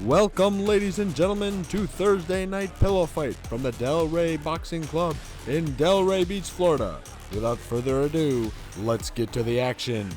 Welcome, ladies and gentlemen, to Thursday Night Pillow Fight from the Delray Boxing Club in Delray Beach, Florida. Without further ado, let's get to the action.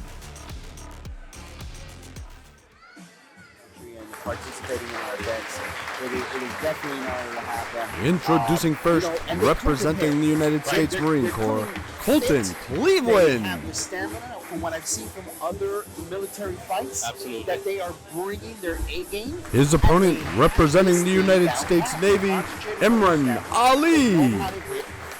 Participating in our events, it is definitely an honor to have them. Introducing first, representing the United States Marine Corps, Colton Cleveland. They have the stamina, from what I've seen from other military fights, absolutely, that they are bringing their A game. His opponent, representing the United States Navy, Imran Ali.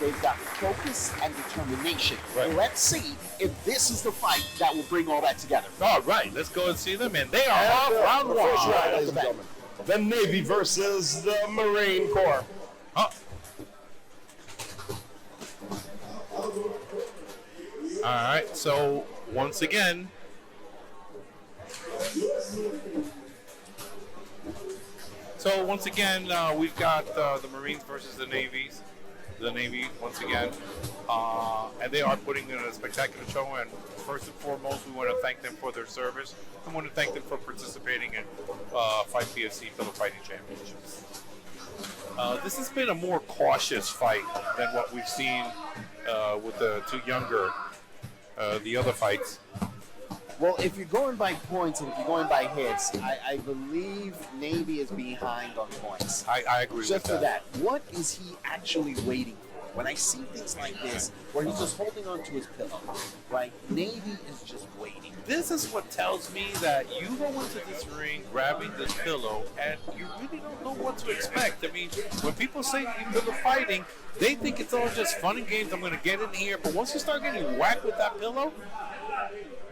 They've got focus and determination. Right. Let's see if this is the fight that will bring all that together. All right, let's go and see them, and they are off round one. First round, ladies and gentlemen. The Navy versus the Marine Corps. All right, so once again, we've got the Marines versus the Navy once again, and they are putting in a spectacular show. And first and foremost, we want to thank them for their service. I want to thank them for participating in Fight PFC Pillow Fighting Championships. This has been a more cautious fight than what we've seen with the two younger, the other fights. Well, if you're going by points and if you're going by hits, I believe Navy is behind on points. I agree with that. Just for that. What is he actually waiting for? When I see things like this, where he's just holding on to his pillow, right? Navy is just waiting. This is what tells me that you go into this ring grabbing this pillow and you really don't know what to expect. I mean, when people say pillow fighting, they think it's all just fun and games. I'm going to get in here. But once you start getting whacked with that pillow,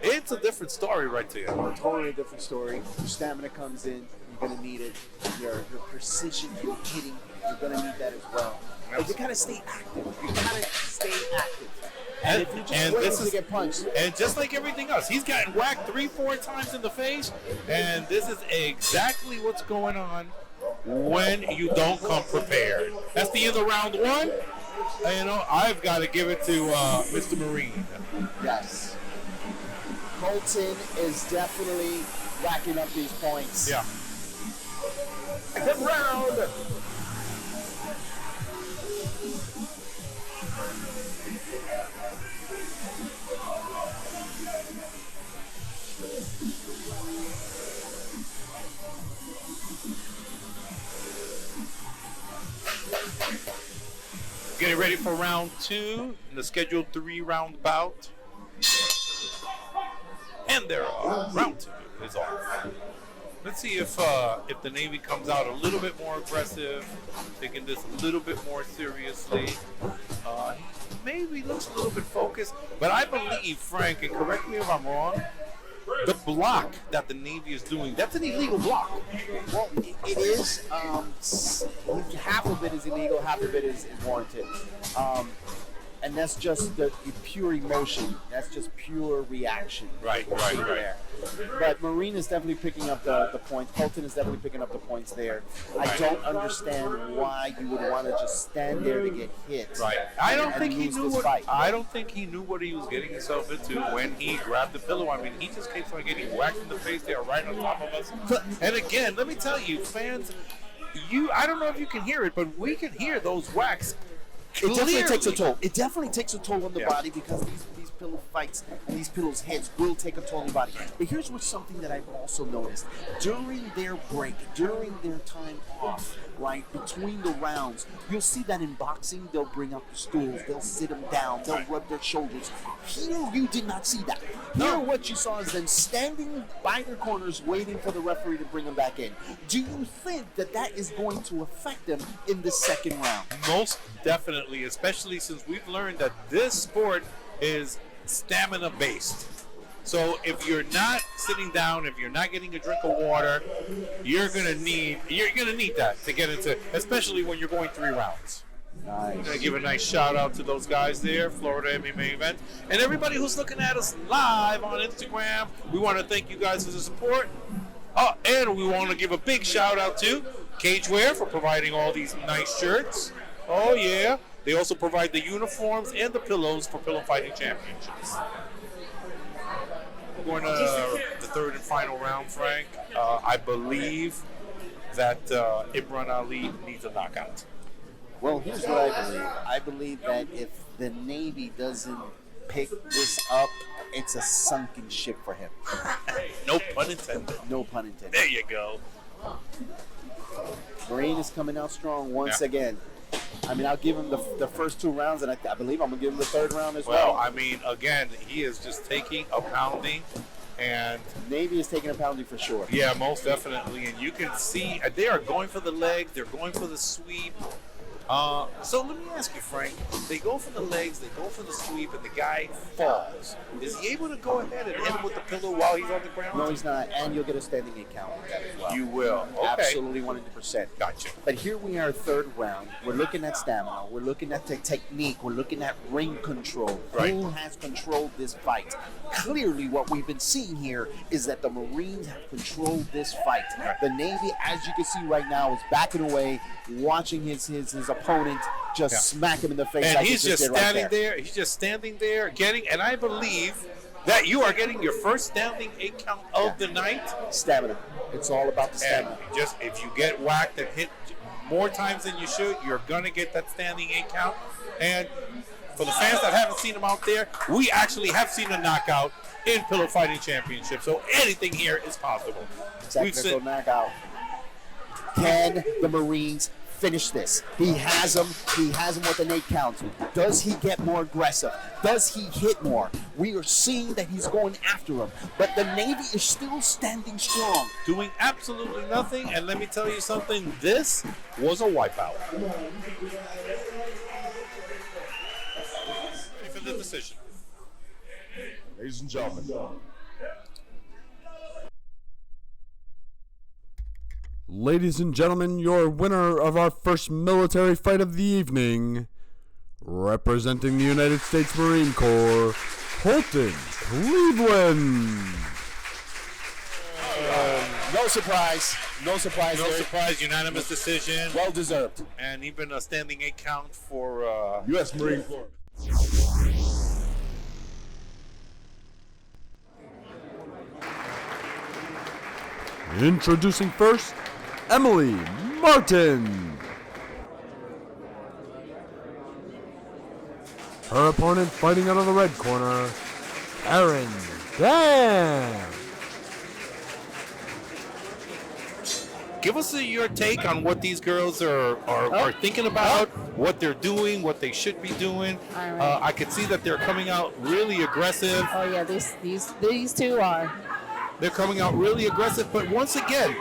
it's a different story right there. A totally different story. Your stamina comes in. You're going to need it. Your precision in hitting, you're going to need that as well. But you gotta stay active. You gotta stay active. And if you just wait to get punched. And just like everything else, he's gotten whacked 3-4 times in the face, and this is exactly what's going on when you don't come prepared. That's the end of round one. You know, I've got to give it to Mr. Marine. Yes. Colton is definitely racking up these points. Yeah. Good round. Getting ready for round two in the scheduled 3-round bout. And they're off. Round two is off. Let's see if the Navy comes out a little bit more aggressive, taking this a little bit more seriously. Maybe looks a little bit focused, but I believe, Frank, and correct me if I'm wrong, the block that the Navy is doing, that's an illegal block. Well, it is. Half of it is illegal, half of it is warranted. And that's just the pure emotion. That's just pure reaction. Right. There. But Marine is definitely picking up the points. Colton is definitely picking up the points there. I don't understand why you would want to just stand there to get hit. Right. I don't think he knew what he was getting himself into when he grabbed the pillow. I mean, he just keeps on getting whacked in the face there right on top of us. And again, let me tell you, fans, I don't know if you can hear it, but we can hear those whacks. It definitely takes a toll. It definitely takes a toll on the body because these pillow fights and these pillows' heads will take a toll on the body. But here's what's something that I've also noticed. During their break, during their time off, right, between the rounds, you'll see that in boxing, they'll bring out the stools, they'll sit them down, they'll rub their shoulders. Here, you did not see that. Here, what you saw is them standing by their corners waiting for the referee to bring them back in. Do you think that is going to affect them in the second round? Most definitely, especially since we've learned that this sport is stamina based. So if you're not sitting down, if you're not getting a drink of water, you're gonna need that to get into, especially when you're going 3 rounds. Nice. I'm gonna give a nice shout out to those guys there, Florida MMA event, and everybody who's looking at us live on Instagram. We want to thank you guys for the support. And we want to give a big shout out to Cagewear for providing all these nice shirts. Oh yeah. They also provide the uniforms and the pillows for Pillow Fighting Championships. We're going to the third and final round, Frank. I believe that Imran Ali needs a knockout. Well, here's what I believe. I believe that if the Navy doesn't pick this up, it's a sunken ship for him. No pun intended. No pun intended. There you go. Marine is coming out strong once again. I mean, I'll give him the first 2 rounds, and I believe I'm going to give him the 3rd round as well. Well, I mean, again, he is just taking a pounding, and Navy is taking a pounding for sure. yeah, most definitely. And you can see they are going for the legs, they're going for the sweep. So let me ask you, Frank. They go for the legs, they go for the sweep, and the guy falls. Is he able to go ahead and hit him with the pillow while he's on the ground? No, he's not, and you'll get a standing 8 count with that as well. You will. Okay. Absolutely 100%. Gotcha. But here we are, 3rd round. We're looking at stamina. We're looking at the technique. We're looking at ring control. Right. Who has controlled this fight? Clearly, what we've been seeing here is that the Marines have controlled this fight. Right. The Navy, as you can see right now, is backing away, watching his opponent just smack him in the face. And like he's he just did right standing there. He's just standing there getting, and I believe that you are getting your first standing 8 count of the night. Stamina. It's all about the And stamina. just if you get whacked and hit more times than you should, you're gonna get that standing 8 count. And for the fans that haven't seen him out there, we actually have seen a knockout in Pillow Fighting Championship. So anything here is possible. Technical knockout. Can the Marines finish this? He has him. He has him with an 8 count. Does he get more aggressive? Does he hit more? We are seeing that he's going after him, but the Navy is still standing strong. Doing absolutely nothing, and let me tell you something, this was a wipeout. Ready for the decision. Ladies and gentlemen, Ladies and gentlemen, your winner of our first military fight of the evening, representing the United States Marine Corps, Holton Cleveland. No surprise. No surprise. No there. surprise, unanimous decision, Well deserved. and even a standing 8 count for U.S. Marine Corps. Introducing first, Emily Martin. Her opponent fighting out of the red corner, Aaron Dan. Give us your take on what these girls are thinking about, what they're doing, what they should be doing. All right. I can see that they're coming out really aggressive. Oh yeah, these two are. They're coming out really aggressive, but once again,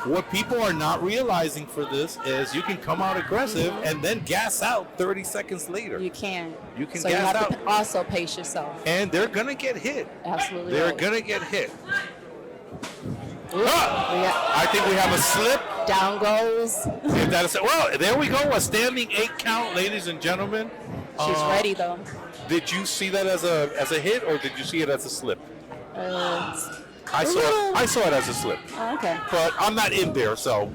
what people are not realizing for this is you can come out aggressive and then gas out 30 seconds later. You can. You can so gas you have out. to also pace yourself. And they're going to get hit. Absolutely. They're right. going to get hit. We got I think we have a slip. down goes. If that is, well, there we go. A standing 8 count, ladies and gentlemen. She's ready though. Did you see that as a hit, or did you see it as a slip? I saw it as a slip, Oh, okay. but I'm not in there, so.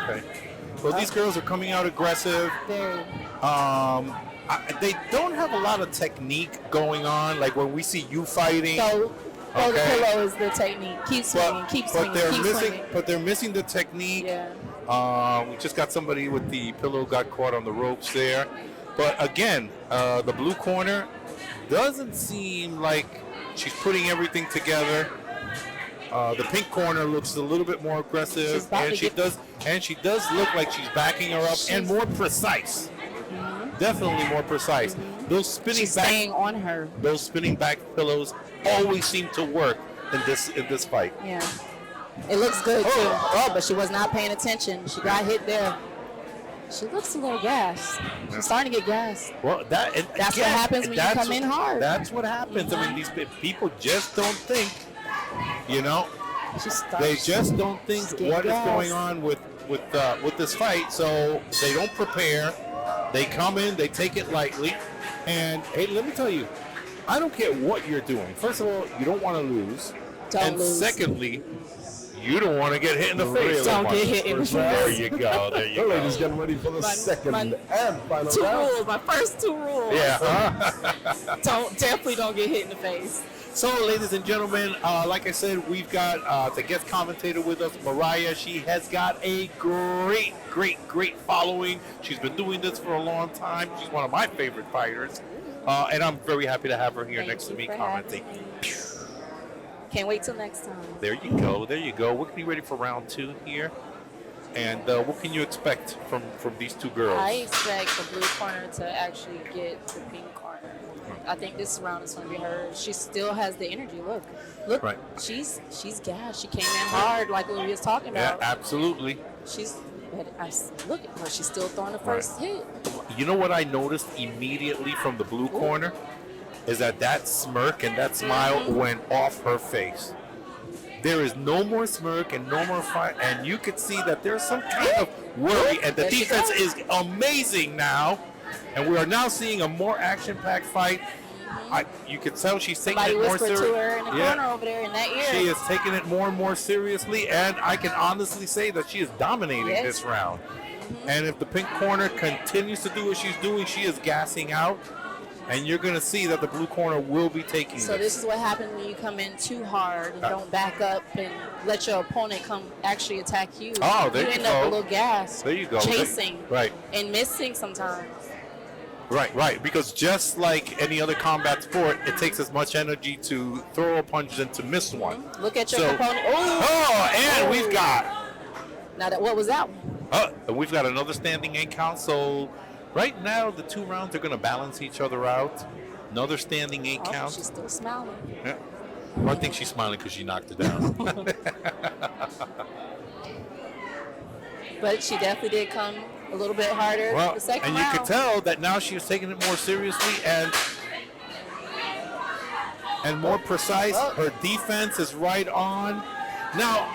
Okay. Well, these girls are coming out aggressive. Very. They don't have a lot of technique going on, like when we see you fighting. So, the Okay. pillow is the technique. Keep swinging, keep swinging, keep swinging. But they're missing the technique. Yeah. We just got somebody with the pillow got caught on the ropes there. But again, the blue corner doesn't seem like she's putting everything together. The pink corner looks a little bit more aggressive, She's about and to she does look like she's backing her up and more precise. Definitely more precise. Those spinning She's back, staying on her. those spinning back pillows always seem to work in this fight. Yeah. It looks good too. Oh, but she was not paying attention. She got hit there. She looks a little gassed. She's starting to get gassed. Well, that's what happens when you come in hard. That's what happens. I mean, these people just don't think. You know, they just don't think what is going on with this fight. So they don't prepare. They come in, they take it lightly, and hey, let me tell you, I don't care what you're doing. First of all, you don't want to lose, Don't lose. secondly, you don't want to get hit in the face. Don't get hit in the face. There you go. There you The ladies go. getting ready for the second my and final 2 round. rules. My first 2 rules. Yeah. Definitely don't get hit in the face. So, ladies and gentlemen, like I said, we've got the guest commentator with us, Mariah. She has got a great following. She's been doing this for a long time. She's one of my favorite fighters. And I'm very happy to have her here next to me commenting. Can't wait till next time. There you go. We're getting ready for round 2 here. And what can you expect from these two girls? I expect the blue corner to actually get the pink corner. I think this round is going to be hers. She still has the energy. Look. Right. She's gassed. She came in hard, like what we was talking about. Yeah, absolutely. Look at her. She's still throwing the first hit. You know what I noticed immediately from the blue corner is that smirk and that smile went off her face. There is no more smirk and no more fight, and you could see that there's some kind of worry, and the defense is amazing now, and we are now seeing a more action-packed fight. You could tell she's taking it more seriously. To her in the corner over there in that ear. She is taking it more and more seriously, and I can honestly say that she is dominating this round. And if the pink corner continues to do what she's doing, she is gassing out. And you're going to see that the blue corner will be taking So this is what happens when you come in too hard and don't back up and let your opponent come actually attack you. Oh, there you end go. up a little gas. There you go. Chasing. Right. And missing sometimes. Right. Because just like any other combat sport, it takes as much energy to throw a punch than to miss one. Look at your opponent. We've got. Now, what was that one? And we've got another standing 8 count. So right now, the 2 rounds are going to balance each other out. Another standing 8 count. She's still smiling. Yeah. Well, I think she's smiling because she knocked it down. But she definitely did come a little bit harder the second round. And you could tell that now she was taking it more seriously and more precise. Her defense is right on. Now,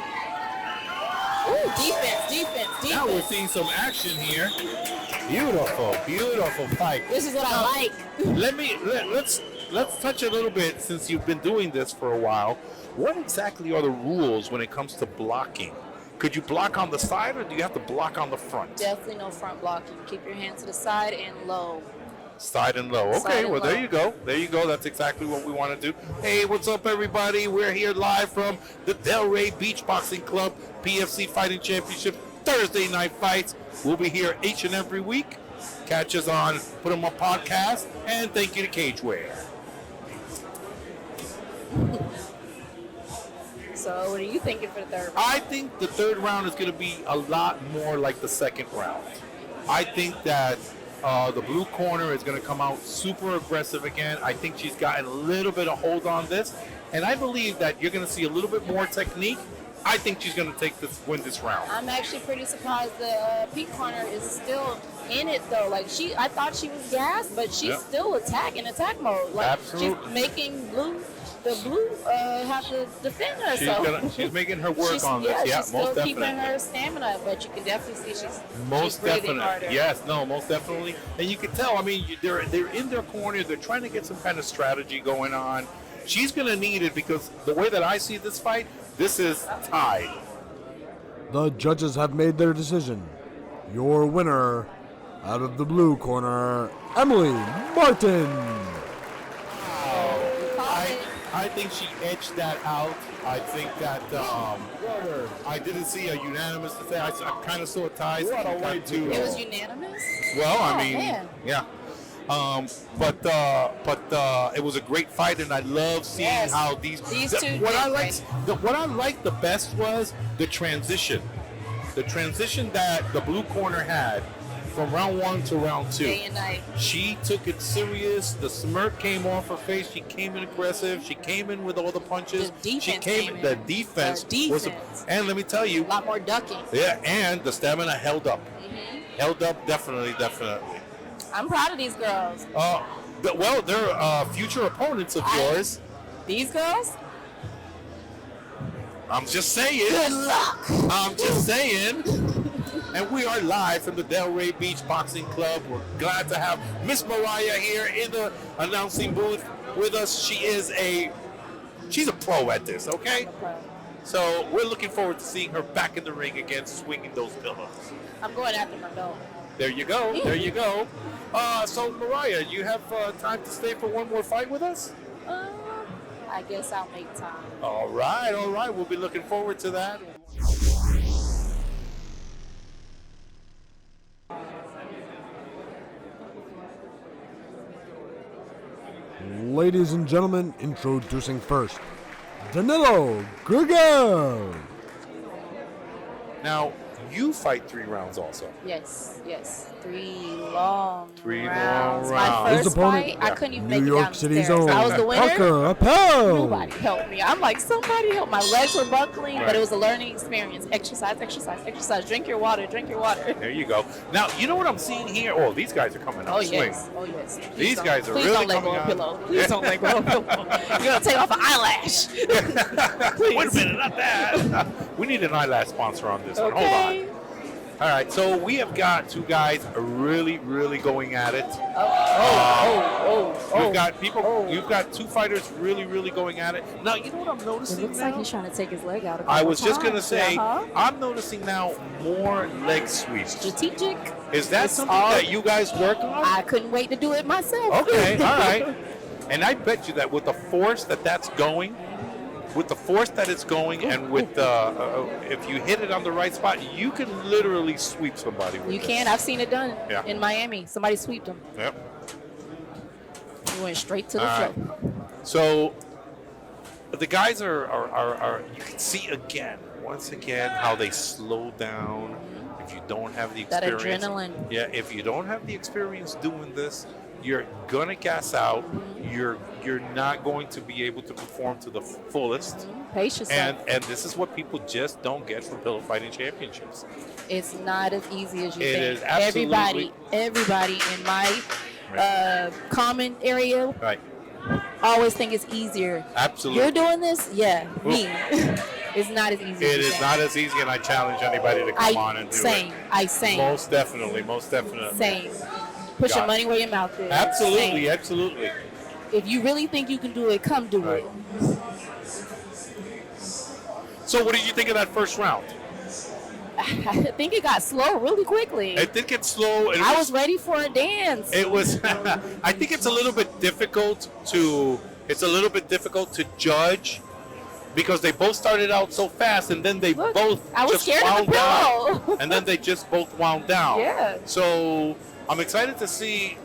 defense. Now we're seeing some action here. Beautiful fight. This is what I like. Let's touch a little bit since you've been doing this for a while. What exactly are the rules when it comes to blocking? Could you block on the side or do you have to block on the front? Definitely no front blocking. Keep your hand to the side and low. Side and low. Okay, well, there you go. That's exactly what we want to do. Hey, what's up, everybody? We're here live from the Delray Beach Boxing Club PFC Fighting Championship Thursday night fights. We'll be here each and every week. Catch us on Put 'em Up podcast, and thank you to Cageware. So what are you thinking for the third round? I think the third round is going to be a lot more like the second round. I think that the blue corner is going to come out super aggressive again. I think she's gotten a little bit of hold on this, and I believe that you're going to see a little bit more technique. I think she's going to win this round. I'm actually pretty surprised the pink corner is still in it though. Like I thought she was gassed, but she's still attack mode. Like absolutely. She's making the blue have to defend herself. She's making her work on this. Yeah, she's most still definitely. keeping her stamina, but you can definitely see she's most breathing harder. Yes, no, most definitely. And you can tell. I mean, they're in their corner. They're trying to get some kind of strategy going on. She's going to need it because the way that I see this fight, this is tied. The judges have made their decision. Your winner, out of the blue corner, Emily Martin. I think she edged that out. I think that I didn't see a unanimous to say. I kind of saw it tied. It was unanimous? Well, I mean, man. yeah. But it was a great fight, and I love seeing how these two. What I liked the best was the transition. The transition that the blue corner had from round 1 to round 2. Day and night. She took it serious. The smirk came off her face. She came in aggressive. She came in with all the punches. The defense was, and let me tell you, a lot more ducking. Yeah, and the stamina held up. Held up, definitely. I'm proud of these girls. Well, they're future opponents of yours. These girls? I'm just saying. Good luck. I'm just saying. And we are live from the Delray Beach Boxing Club. We're glad to have Miss Mariah here in the announcing booth with us. She's a pro at this, okay? So we're looking forward to seeing her back in the ring again, swinging those pillows. I'm going after my belt. There you go. There you go. So Mariah, you have time to stay for one more fight with us? I guess I'll make time. All right, all right. We'll be looking forward to that. Ladies and gentlemen, introducing first, Danilo Grigel. Now, you fight 3 rounds also. Yes, yes. 3 long Three rounds. long My rounds. first His opponent, fight, I couldn't even make New it York down the City's stairs. own I was the winner. Rafael. Nobody helped me. I'm like, somebody help. My legs were buckling, Right. but it was a learning experience. Exercise, exercise, exercise. Drink your water, drink your water. There you go. Now, you know what I'm seeing here? Oh, these guys are coming up Oh, swing. yes. Oh, yes. Please These don't- guys are please really don't let coming go of out. pillow. Please don't let go of pillow. You're going to take off an eyelash. Please. Wait a minute, not that. We need an eyelash sponsor on this one. Hold Okay. on. All right, so we have got 2 guys really, really going at it. We've got people. You've got 2 fighters really, really going at it. Now, you know what I'm It noticing looks now? like he's trying to take his leg out. A I couple was just gonna times. say, Uh-huh. I'm noticing now more leg sweeps. Strategic. Is that It's something all- that you guys work on? I couldn't wait to do it myself. Okay, all right. And I bet you that with the force that's going, with the force that it's going, and with if you hit it on the right spot, you can literally sweep somebody with You this. can. I've seen it done Yeah. in Miami. Somebody sweeped him. Yep. He went straight to the All right. floor. So the guys are you can see again, once again, how they slow down if you don't have the That experience. adrenaline. Yeah, if you don't have the experience doing this, you're gonna gas out. You're not going to be able to perform to the fullest. Pace yourself. And this is what people just don't get from pillow fighting championships. It's not as easy as you It think. is absolutely- Everybody in my common area Right. always think it's easier. Absolutely. You're doing this? Yeah, me. It's not as easy as It you is think. not as easy, and I challenge anybody to come on and do same. it. I same. Most definitely, most definitely. Same. Put Got your it. money where your mouth is. Absolutely, Same. absolutely. If you really think you can do it, come do Right. it. So, what did you think of that first round? I think it got slow really quickly. I think it's slow. I was ready for a dance. It was. I think it's a little bit difficult to. It's a little bit difficult to judge because they both started out so fast, and then they Look, both I was just scared of wound the down, pillow. and then they just both wound down. Yeah. So I'm excited to see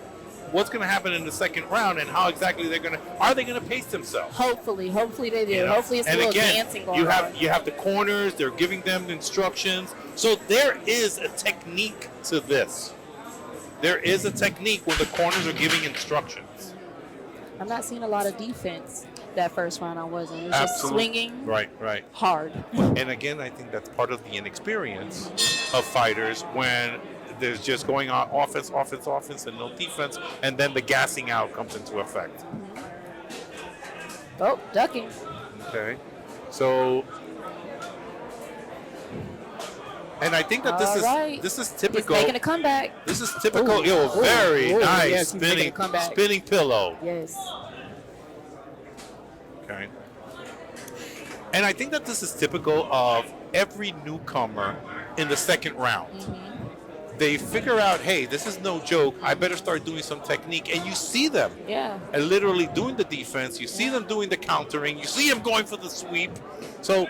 what's going to happen in the second round and how exactly they're going to. Are they going to pace themselves? Hopefully they do. You know? Hopefully it's a And little again, dancing going you have on. you have the corners. They're giving them instructions. So there is a technique to this. There is a technique when the corners are giving instructions. I'm not seeing a lot of defense that first round. I wasn't. It was just swinging Right, right. hard. And again, I think that's part of the inexperience of fighters when there's just going on offense, offense, offense, and no defense, and then the gassing out comes into effect. Oh, ducking. Okay, so. And I think that All right. this is He's typical. making a comeback. This is typical. Ooh, ooh, Very ooh, nice yes, he's making a comeback. spinning pillow. Yes. Okay. And I think that this is typical of every newcomer in the second round. They figure out, hey, this is no joke. I better start doing some technique. And you see them Yeah. and literally doing the defense. You see them doing the countering. You see them going for the sweep. So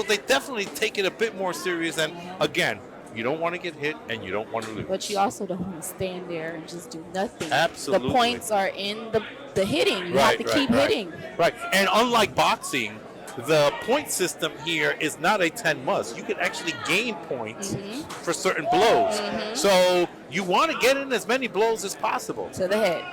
they definitely take it a bit more serious. And again, you don't want to get hit and you don't want to lose. But you also don't want to stand there and just do nothing. Absolutely. The points are in the hitting. You have to keep hitting. Right. And unlike boxing, the point system here is not a 10 must. You can actually gain points for certain blows. So you want to get in as many blows as possible. To the head.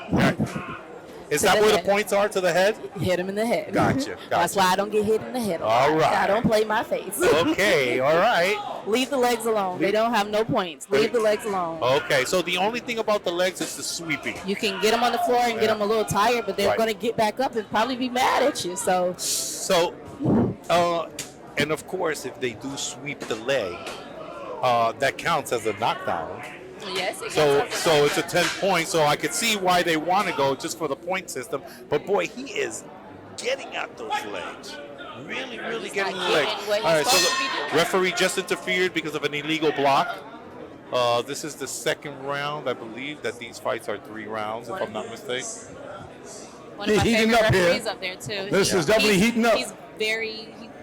Is To that the where head. the points are, to the head? Hit him in the head. Gotcha, That's gotcha. why I don't get hit in the head. All right. I don't play my face. Okay, all right. Leave the legs alone. They don't have no points. Leave the legs alone. Okay, so the only thing about the legs is the sweeping. You can get them on the floor and get them a little tired, but they're Right. going to get back up and probably be mad at you. So So, and of course, if they do sweep the leg, that counts as a knockdown. yes, it So it's a 10 point. So I could see why they want to go just for the point system. But boy, he is getting out those legs. Really, really He's getting not the legs. getting what he's All right, so supposed to be the doing. referee just interfered because of an illegal block. This is the second round, I believe, that these fights are 3 rounds, if I'm not mistaken. One of my Heating favorite up here. referees up there too. This is definitely heating up. He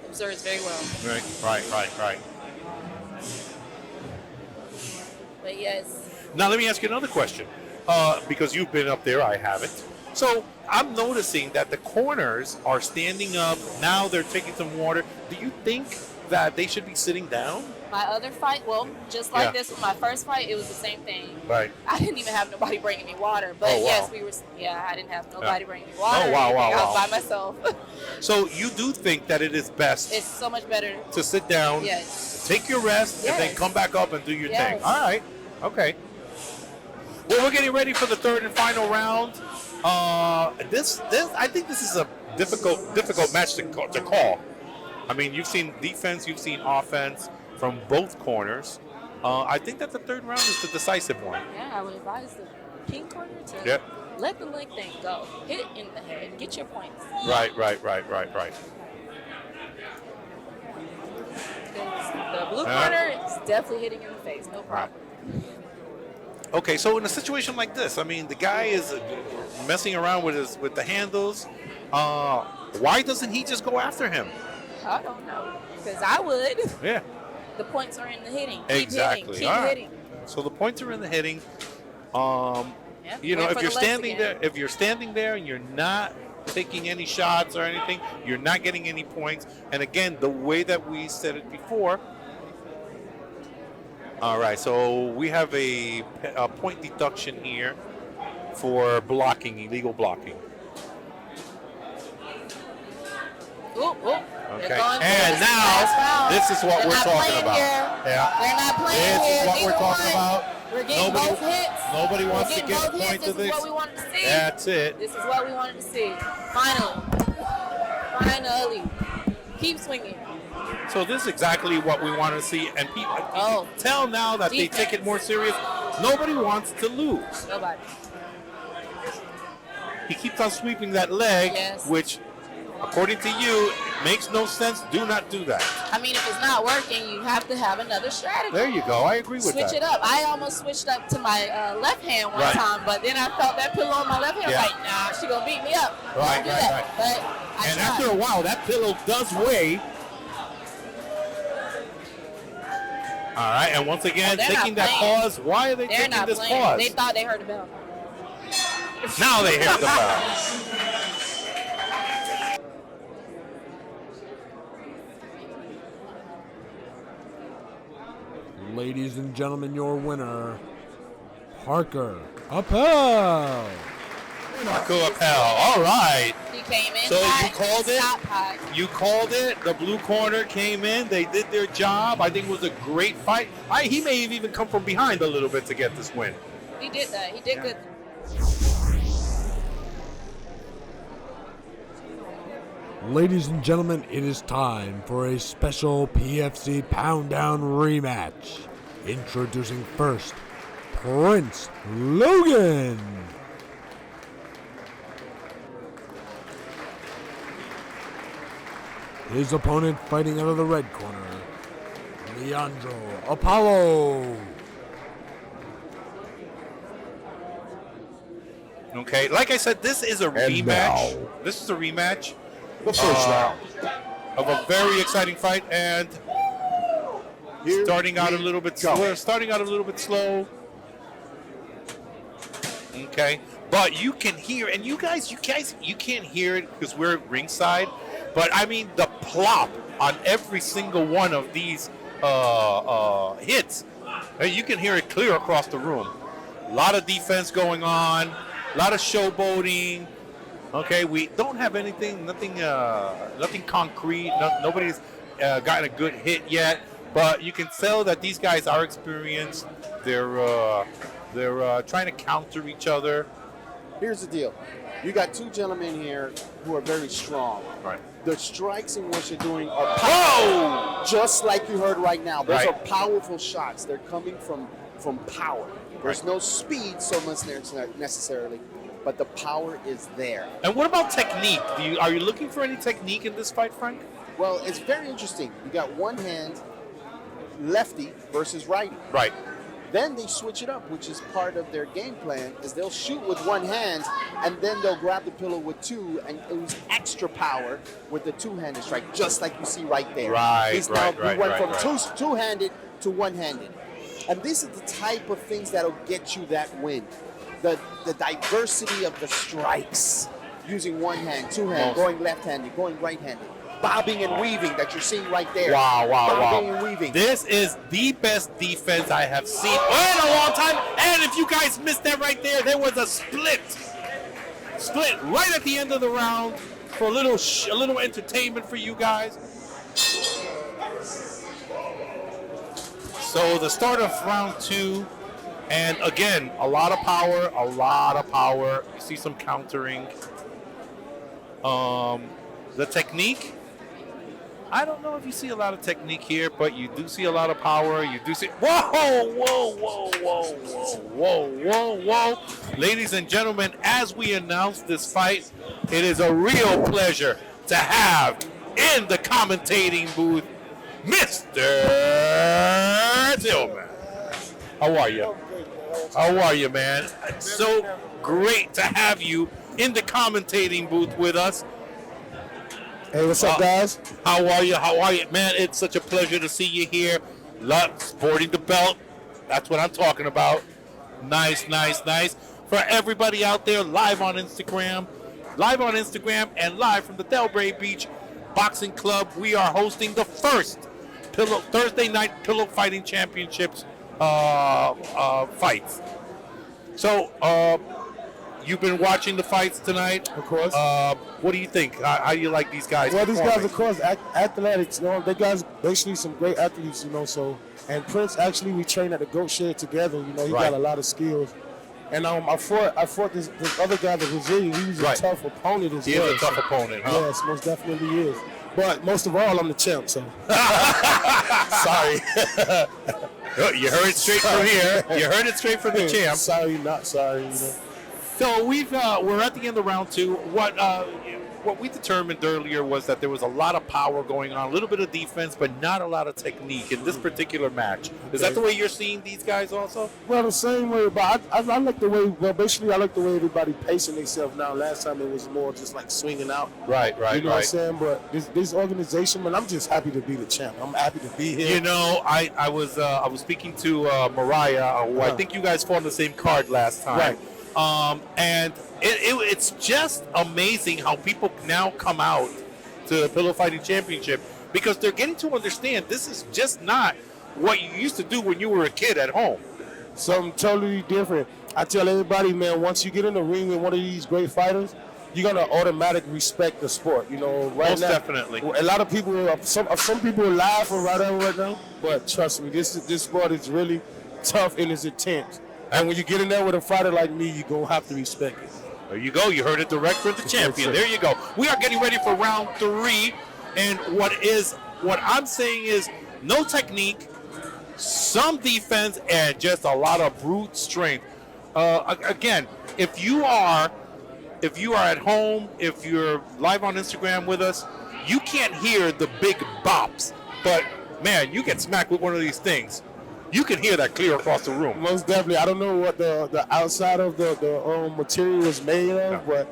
observes very well. Right. But yes, Now let me ask you another question, because you've been up there, I haven't. So I'm noticing that the corners are standing up. Now they're taking some water. Do you think that they should be sitting down? my other fight, well, just like Yeah. this with my first fight, it was the same thing. Right. I didn't even have nobody bringing me water. But Oh, wow. yes, I didn't have nobody bringing me water. Oh, or wow, anything. wow, I was wow. by myself. So you do think that it is best It's so much better. to sit down, Yes. take your rest, and then Yes. come back up and do your thing. Yes. All right. Okay. Well, we're getting ready for the third and final round. This I think this is a difficult match to call. I mean, you've seen defense, you've seen offense from both corners. I think that the third round is the decisive one. Yeah, I would advise the pink corner to Yep. let the leg thing go. Hit it in the head. Get your points. Right. Because the blue corner is definitely hitting in the face. No problem. Okay, so in a situation like this, I mean, the guy is messing around with the handles. Why doesn't he just go after him? I don't know. Because I would. Yeah. The points are in the hitting. Keep Exactly. hitting. Keep All right. hitting. So the points are in the hitting. Yeah, You know, wait if for you're the legs standing again. there, and you're not taking any shots or anything, you're not getting any points. And again, the way that we said it before. All right, so we have a point deduction here for blocking, illegal blocking. Ooh. Okay, They're going for and this now last round. this is what They're we're not talking playing about. Here. Yeah. They're not playing This here. is what we're Neither talking one. about. We're getting both hits. Nobody wants We're to getting get a both hits. point to This is this. what we wanted to see. That's it. This is what we wanted to see. Finally. Keep swinging. So this is exactly what we want to see, and people you Oh. can tell now that they take it more serious. Nobody wants to lose. Nobody. He keeps on sweeping that leg, Yes. which, according to you, makes no sense. Do not do that. I mean, if it's not working, you have to have another strategy. There you go. I agree with Switch that. it up. I almost switched up to my left hand one Right. time, but then I felt that pillow on my left hand. Yeah. Like, nah, she gonna beat me up. Right, Don't do right, that. right. But I And tried. after a while, that pillow does weigh. All right, and once again, they're taking not that playing. pause. Why are they They're taking not this playing. pause? They thought they heard the bell. Now they hear the bell. Ladies and gentlemen, your winner, Parker Appel. Marco Appel. All right. He came in. So hot, you called it? stopped hot. You called it. The blue corner came in. They did their job. I think it was a great fight. He may have even come from behind a little bit to get this win. He did that. He did good. Ladies and gentlemen, it is time for a special PFC Pound Down rematch. Introducing first, Prince Logan. His opponent fighting out of the red corner, Leandro Apollo. Okay, like I said, this is a rematch. now. This is a rematch The first round. of a very exciting fight, and Here starting out a we little bit go. slow. Starting out a little bit slow. Okay, but you can hear, and you guys, you can't hear it because we're ringside. But I mean, the plop on every single one of these hits, you can hear it clear across the room. A lot of defense going on, a lot of showboating. Okay, we don't have nothing concrete. Nobody's gotten a good hit yet. But you can tell that these guys are experienced. They're trying to counter each other. Here's the deal. You got two gentlemen here who are very strong. Right. The strikes in what you're doing are powerful, just like you heard right now. Those Right. are powerful shots. They're coming from power. There's Right. no speed so much there necessarily, but the power is there. And what about technique? Are you looking for any technique in this fight, Frank? Well, it's very interesting. You got one hand, lefty versus righty. Right. Then they switch it up, which is part of their game plan, is they'll shoot with one hand, and then they'll grab the pillow with two and use extra power with the two-handed strike, just like you see right there. Right, He went from two-handed to one-handed. And this is the type of things that'll get you that win. The diversity of the strikes, using one hand, two hand, going left-handed, going right-handed, bobbing and weaving that you're seeing right there. Wow. Bobbing and weaving. This is the best defense I have seen in a long time. And if you guys missed that right there was a split right at the end of the round for a little entertainment for you guys. So the start of round 2, and again, a lot of power. You see some countering. The technique, I don't know if you see a lot of technique here, but you do see a lot of power. You do see, whoa. Ladies and gentlemen, as we announce this fight, it is a real pleasure to have in the commentating booth, Mr. Tillman. How are you, man? It's so great to have you in the commentating booth with us. Hey, what's up, guys? How are you, man? It's such a pleasure to see you here. Sporting the belt. That's what I'm talking about. Nice. For everybody out there, live on Instagram, and live from the Delray Beach Boxing Club, we are hosting the first Thursday night pillow fighting championships fights. So, you've been watching the fights tonight, Of course. What do you think? How do you like these guys? Well, these guys, performing? of course, athletics. They guys basically some great athletes, So, and Prince actually, we trained at the Goat Shed together. He got a lot of skills. And I fought this other guy, the Brazilian. He was a tough opponent as well. He is a tough opponent, huh? Yes, most definitely is. But most of all, I'm the champ. So, sorry. You heard it straight from here. You heard it straight from the champ. Sorry, not sorry. So we're at the end of round 2. What we determined earlier was that there was a lot of power going on, a little bit of defense, but not a lot of technique in this particular match. Is that the way you're seeing these guys also? Well, the same way, but I like the way. Well, basically, I like the way everybody pacing themselves now. Last time it was more just like swinging out. Right. You know what I'm saying? But this organization, man, I'm just happy to be the champ. I'm happy to be here. I was speaking to Mariah, who I think you guys fought on the same card last time. Right. And it's just amazing how people now come out to the Pillow Fighting Championship because they're getting to understand this is just not what you used to do when you were a kid at home. Something totally different. I tell everybody, man, once you get in the ring with one of these great fighters, you're gonna automatically respect the sport. Most definitely. A lot of people, some people are laughing right now, but trust me, this sport is really tough and it's intense. And when you get in there with a fighter like me, you're going to have to respect it. There you go. You heard it direct from the champion. There you go. We are getting ready for round 3. And what I'm saying is no technique, some defense, and just a lot of brute strength. Again, if you are at home, if you're live on Instagram with us, you can't hear the big bops. But, man, you get smacked with one of these things. You can hear that clear across the room. Most definitely. I don't know what the outside of the material is made of, but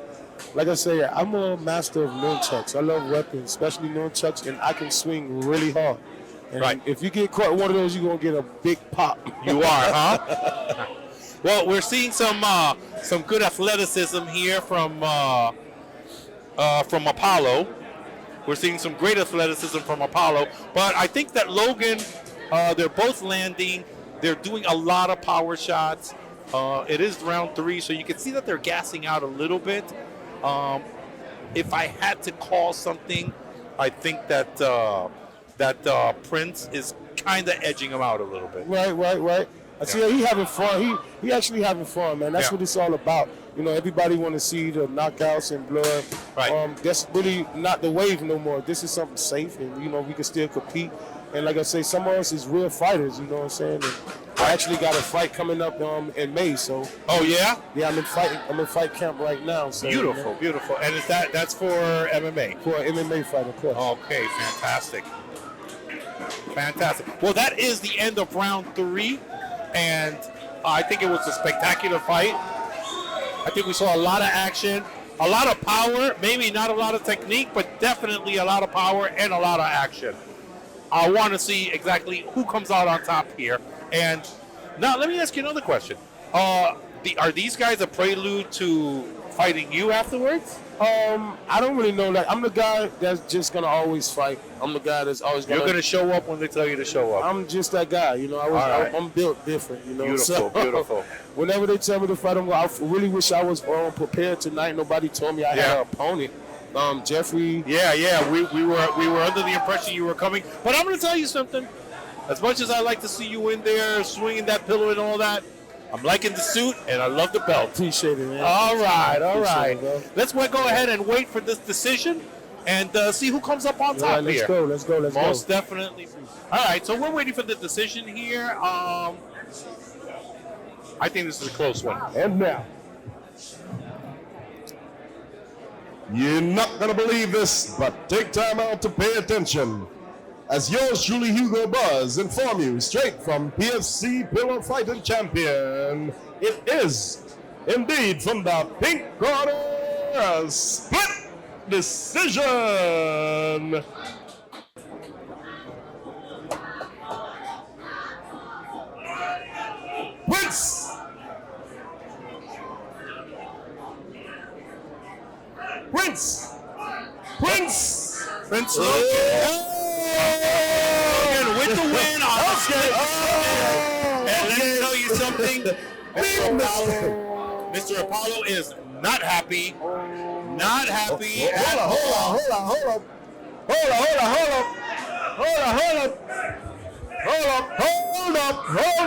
like I say, I'm a master of nunchucks. I love weapons, especially nunchucks, and I can swing really hard. And if you get caught one of those, you're going to get a big pop. You are, huh? Well, we're seeing some good athleticism here from Apollo. We're seeing some great athleticism from Apollo. But I think that Logan... they're both landing. They're doing a lot of power shots. It is round 3, so you can see that they're gassing out a little bit. If I had to call something, I think that Prince is kind of edging him out a little bit. Right. I see he having fun. He actually having fun, man. That's what it's all about. Everybody want to see the knockouts and blood. Right. That's really not the wave no more. This is something safe, and we can still compete. And like I say, some of us is real fighters, you know what I'm saying? And I actually got a fight coming up in May, so. Oh, yeah? Yeah, I'm in fight camp right now. So, Beautiful. And that's for MMA? For an MMA fight, of course. Okay, fantastic. Well, that is the end of round 3. and I think it was a spectacular fight. I think we saw a lot of action, a lot of power, maybe not a lot of technique, but definitely a lot of power and a lot of action. I want to see exactly who comes out on top here. And now let me ask you another question. Are these guys a prelude to fighting you afterwards? I don't really know. Like, I'm the guy that's just gonna always fight. I'm the guy that's always gonna. You're gonna show up when they tell you to show up. I'm just that guy, you know. I'm built different, you know. Beautiful, beautiful. Whenever they tell me to fight, I really wish I was prepared tonight. Nobody told me I had an opponent. Jeffrey. Yeah. We were under the impression you were coming, but I'm gonna tell you something. As much as I like to see you in there swinging that pillow and all that, I'm liking the suit, and I love the belt. Appreciate it, man. All right. It, Let's go ahead and wait for this decision and see who comes up on top let's here. Let's go. Most definitely. All right, so we're waiting for the decision here. I think this is a close one. And now. You're not going to believe this, but take time out to pay attention. As yours truly, Hugo Buzz, inform you straight from PFC Pillow Fighting Champion, it is indeed from the pink corner, a split decision. Prince! Logan with the win on the split. And let me tell you something. Mr. Apollo is not happy. Not happy at all. Hold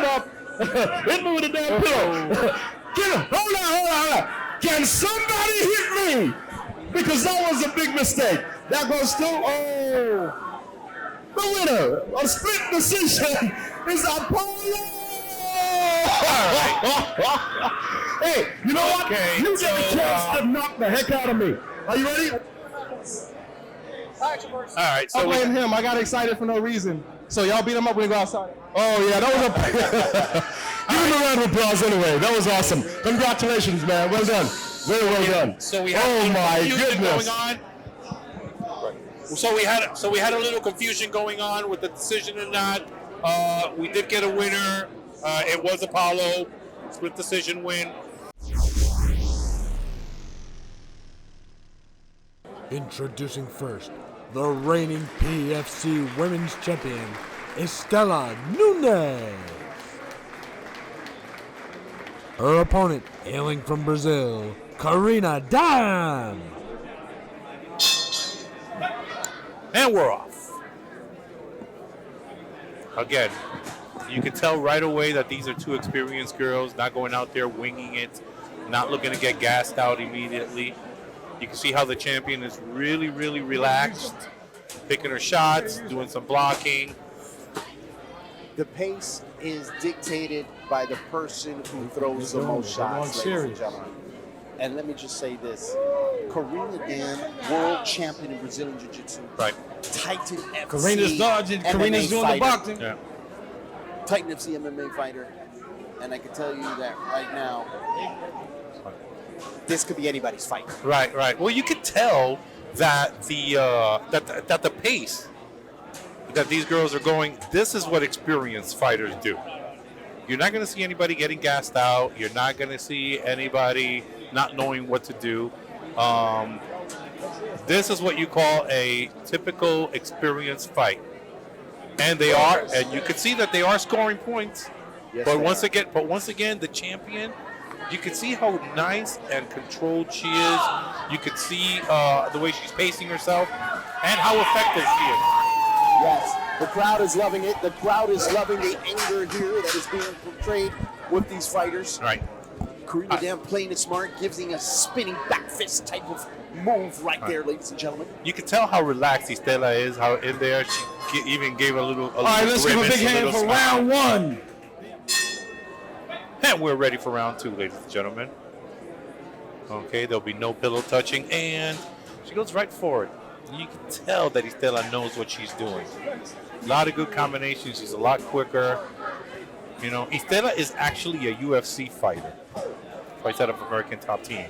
up. Hit me with a damn pillow. Hold on. Can somebody hit me? Because that was a big mistake. That goes through. The winner, a split decision, is Apollo. Hey, you know what? You get a chance to knock the heck out of me. Are you ready? All right, so I blame him. I got excited for no reason. So y'all beat him up when you go outside. Oh yeah, that was a. Give him a round of applause anyway. That was awesome. Congratulations, man. Well done. Very well done. So we had confusion going on. So we had a little confusion going on with the decision or not. We did get a winner. It was Apollo. Split decision win. Introducing first, the reigning PFC Women's Champion, Estela Nunes. Her opponent, hailing from Brazil, Karina Dan. And we're off. Again, you can tell right away that these are two experienced girls, not going out there winging it, not looking to get gassed out immediately. You can see how the champion is really, really relaxed, picking her shots, doing some blocking. The pace is dictated by the person who throws the most shots, ladies and gentlemen. And let me just say this. Karina Dan, world champion in Brazilian Jiu-Jitsu. Right. Titan FC Karina's dodging. Karina's doing the boxing. Yeah. Titan FC MMA fighter. And I can tell you that right now, this could be anybody's fight. Right. Well, you can tell that the pace that these girls are going, this is what experienced fighters do. You're not going to see anybody getting gassed out. You're not going to see anybody not knowing what to do. This is what you call a typical experienced fight. And they are, and you can see that they are scoring points. Yes, but once again, the champion, you can see how nice and controlled she is. You can see the way she's pacing herself and how effective she is. Yes, the crowd is loving it. The crowd is loving the anger here that is being portrayed with these fighters. Right. Karina Dan playing it smart, giving a spinning back fist type of move right there, ladies and gentlemen. You can tell how relaxed Estela is, how in there she even gave a little. All right, let's give a big hand for round one. And we're ready for round two, ladies and gentlemen. Okay, there'll be no pillow touching, and she goes right for it. You can tell that Estela knows what she's doing. A lot of good combinations. She's a lot quicker. You know, Estela is actually a UFC fighter. Fights out of American Top Team.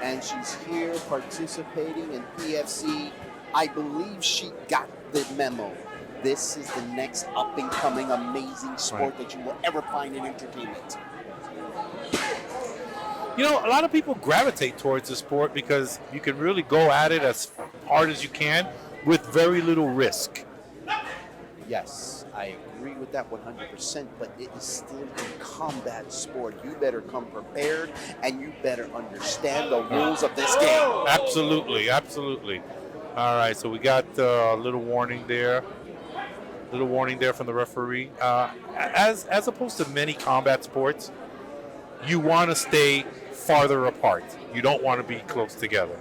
And she's here participating in PFC. I believe she got the memo. This is the next up-and-coming amazing sport that you will ever find in entertainment. You know, a lot of people gravitate towards the sport because you can really go at it as hard as you can with very little risk. Yes, I agree with that 100%, but it is still a combat sport. You better come prepared, and you better understand the rules of this game. Absolutely, absolutely. All right, so we got a little warning there. Little warning there from the referee. As opposed to many combat sports, you want to stay farther apart. You don't want to be close together.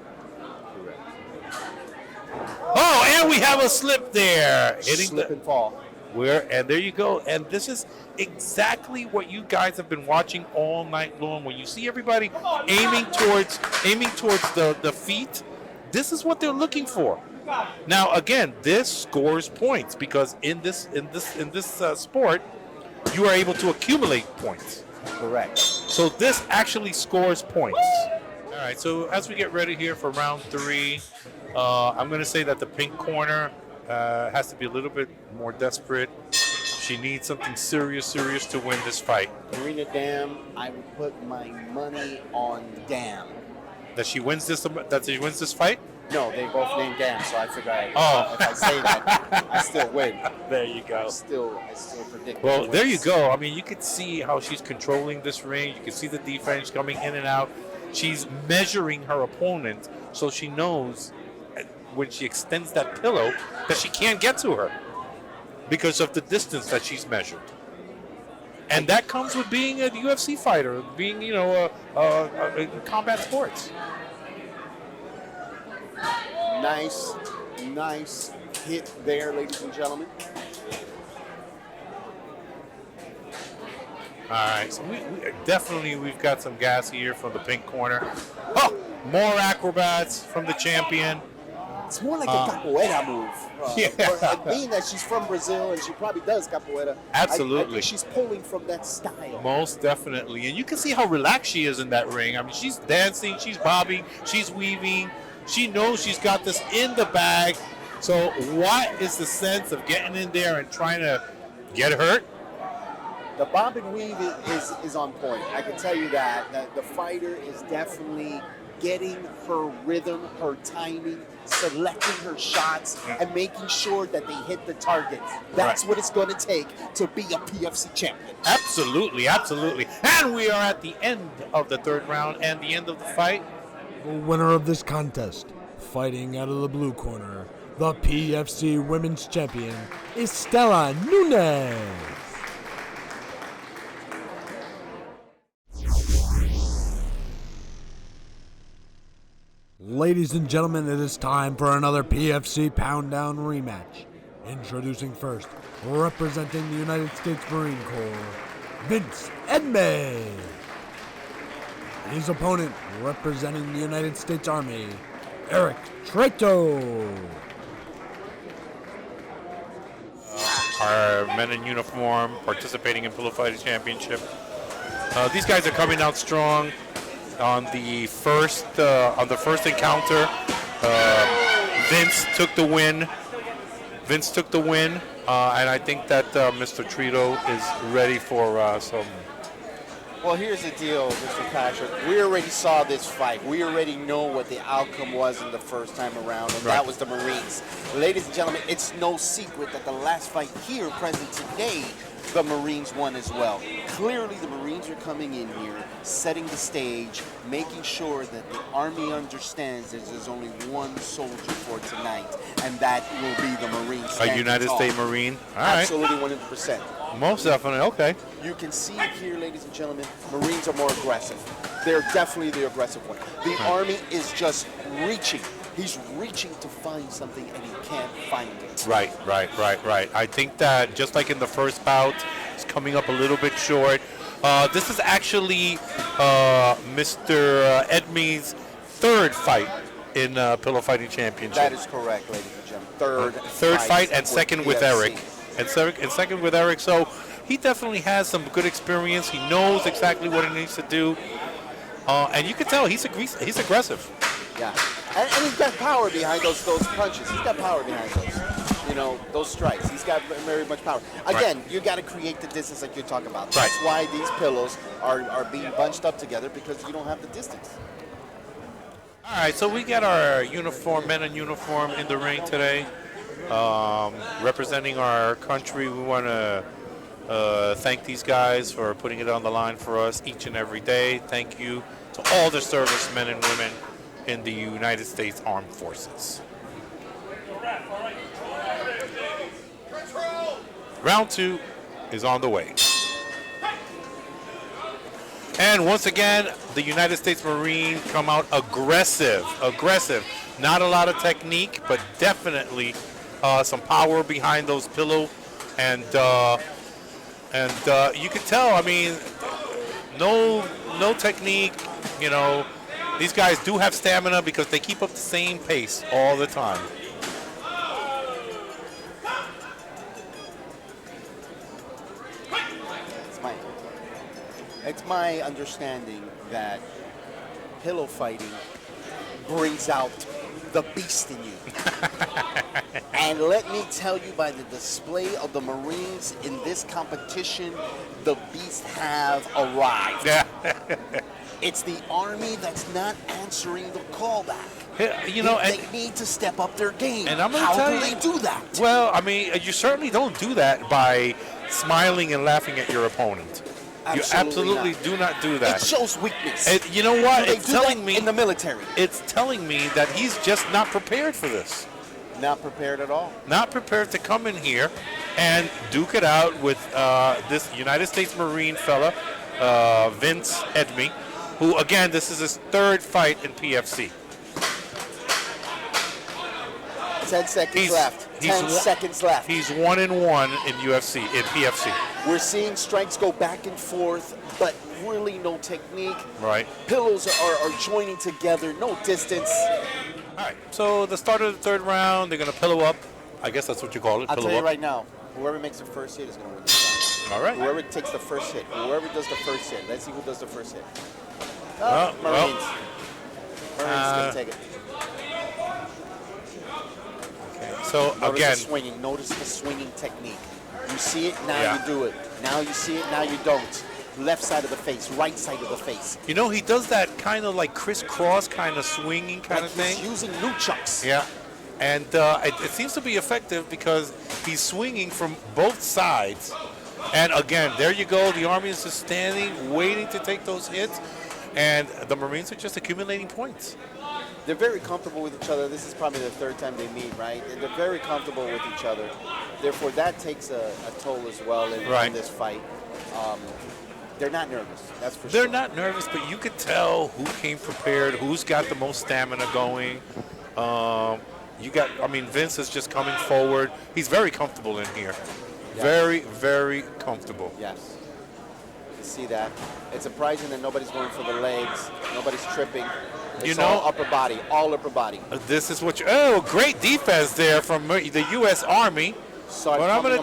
Oh, and we have a slip there. Slip and fall. And there you go. And this is exactly what you guys have been watching all night long. When you see everybody aiming towards the feet, this is what they're looking for. Now, again, this scores points because in this sport, you are able to accumulate points. Correct. So this actually scores points. All right. So as we get ready here for round 3, I'm going to say that the pink corner has to be a little bit more desperate. She needs something serious to win this fight. Marina Dam, I would put my money on Dam. That she wins this fight? No, they both named Dam, so I figure if I say that, I still win. There you go. I still predict. Well, there you go. I mean, you can see how she's controlling this ring. You can see the defense coming in and out. She's measuring her opponent, so she knows when she extends that pillow that she can't get to her because of the distance that she's measured. And that comes with being a UFC fighter, being, a combat sports. Nice hit there, ladies and gentlemen. All right, so we've got some gas here from the pink corner. Oh, more acrobats from the champion. It's more like a capoeira move. Being that she's from Brazil and she probably does capoeira. Absolutely. I think she's pulling from that style. Most definitely. And you can see how relaxed she is in that ring. I mean, she's dancing, she's bobbing, she's weaving. She knows she's got this in the bag. So what is the sense of getting in there and trying to get hurt? The bob and weave is on point. I can tell you that the fighter is definitely getting her rhythm, her timing, selecting her shots, and making sure that they hit the target. That's what it's going to take to be a PFC champion. Absolutely. And we are at the end of the 3rd round and the end of the fight. The winner of this contest, fighting out of the blue corner, the PFC Women's Champion, Estela Nunes. Ladies and gentlemen, it is time for another PFC Pound Down rematch. Introducing first, representing the United States Marine Corps, Vince Edme. His opponent, representing the United States Army, Eric Traito. Our men in uniform participating in Pillow Fighting Championship. These guys are coming out strong. On the first encounter, Vince took the win. And I think that Mr. Trito is ready for some. Well, here's the deal, Mr. Patrick. We already saw this fight. We already know what the outcome was in the first time around, and that was the Marines. Ladies and gentlemen, it's no secret that the last fight here present today, the Marines won as well. Clearly, the Marines are coming in here, setting the stage, making sure that the Army understands that there's only one soldier for tonight, and that will be the Marines. A United States Marine? All right. Absolutely 100%. Most definitely, okay. You can see it here, ladies and gentlemen. Marines are more aggressive. They're definitely the aggressive one. The Army is just reaching. He's reaching to find something, and he can't find it. Right. I think that just like in the first bout, it's coming up a little bit short. This is actually Mr. Edme's 3rd fight in Pillow Fighting Championship. That is correct, ladies and gentlemen. Third fight and second with Eric. And second with Eric. So he definitely has some good experience. He knows exactly what he needs to do. And you can tell he's aggressive. Yeah, and he's got power behind those punches. He's got power behind those strikes. He's got very much power. Again, you got to create the distance like you're talking about. That's why these pillows are being bunched up together, because you don't have the distance. All right, so we got our men in uniform in the ring today. Representing our country, we want to thank these guys for putting it on the line for us each and every day. Thank you to all the servicemen and women in the United States Armed Forces. Round 2 is on the way. And once again, the United States Marine come out aggressive. Not a lot of technique, but definitely some power behind those pillow. And you can tell, I mean, no technique, These guys do have stamina because they keep up the same pace all the time. It's my understanding that pillow fighting brings out the beast in you. And let me tell you, by the display of the Marines in this competition, the beast have arrived. It's the Army that's not answering the callback. They need to step up their game. And I'm How do they do that? Well, I mean, you certainly don't do that by smiling and laughing at your opponent. You absolutely do not do that. It shows weakness. You know what? It's telling me in the military. It's telling me that he's just not prepared for this. Not prepared at all. Not prepared to come in here and duke it out with this United States Marine fella, Vince Edme, who, again, this is his 3rd fight in PFC. 10 seconds left. 10 seconds left. He's 1-1 in PFC. We're seeing strikes go back and forth, but really no technique. Right. Pillows are joining together, no distance. All right. So the start of the 3rd round, they're going to pillow up. I guess that's what you call it. I'll tell you right now, whoever makes the first hit is going to win this round. All right. Whoever takes the first hit. Whoever does the first hit. Let's see who does the first hit. Marines. Marines going to take it. So Notice the swinging technique. You see it, now you do it. Now you see it, now you don't. Left side of the face, right side of the face. He does that kind of like crisscross kind of swinging kind of thing. He's using nunchucks. Yeah. And it seems to be effective because he's swinging from both sides. And again, there you go. The Army is just standing, waiting to take those hits. And the Marines are just accumulating points. They're very comfortable with each other. This is probably the 3rd time they meet, right? And they're very comfortable with each other. Therefore, that takes a toll as well in this fight. They're not nervous, that's for sure. They're not nervous, but you could tell who came prepared, who's got the most stamina going. Vince is just coming forward. He's very comfortable in here. Yes. Very, very comfortable. Yes. You see that. It's surprising that nobody's going for the legs. Nobody's tripping. It's all upper body, This is what great defense there from the U.S. Army. But I'm going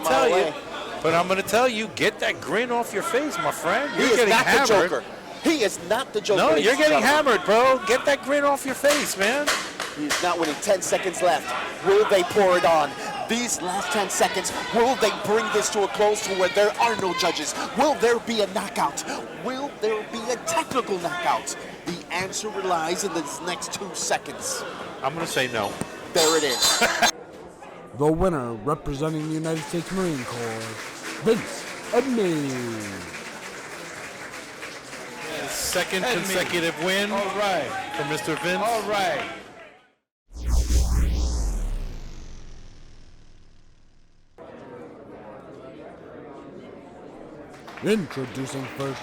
to tell you, get that grin off your face, my friend. You're getting hammered. The Joker. He is not the Joker. No, you're getting hammered, bro. Get that grin off your face, man. He's not winning. 10 seconds left. Will they pour it on? These last 10 seconds, will they bring this to a close to where there are no judges? Will there be a knockout? Will there be a technical knockout? The answer relies in these next 2 seconds. I'm going to say no. There it is. The winner, representing the United States Marine Corps, Vince Edme. Second consecutive win. All right. For Mr. Vince. All right. Introducing first,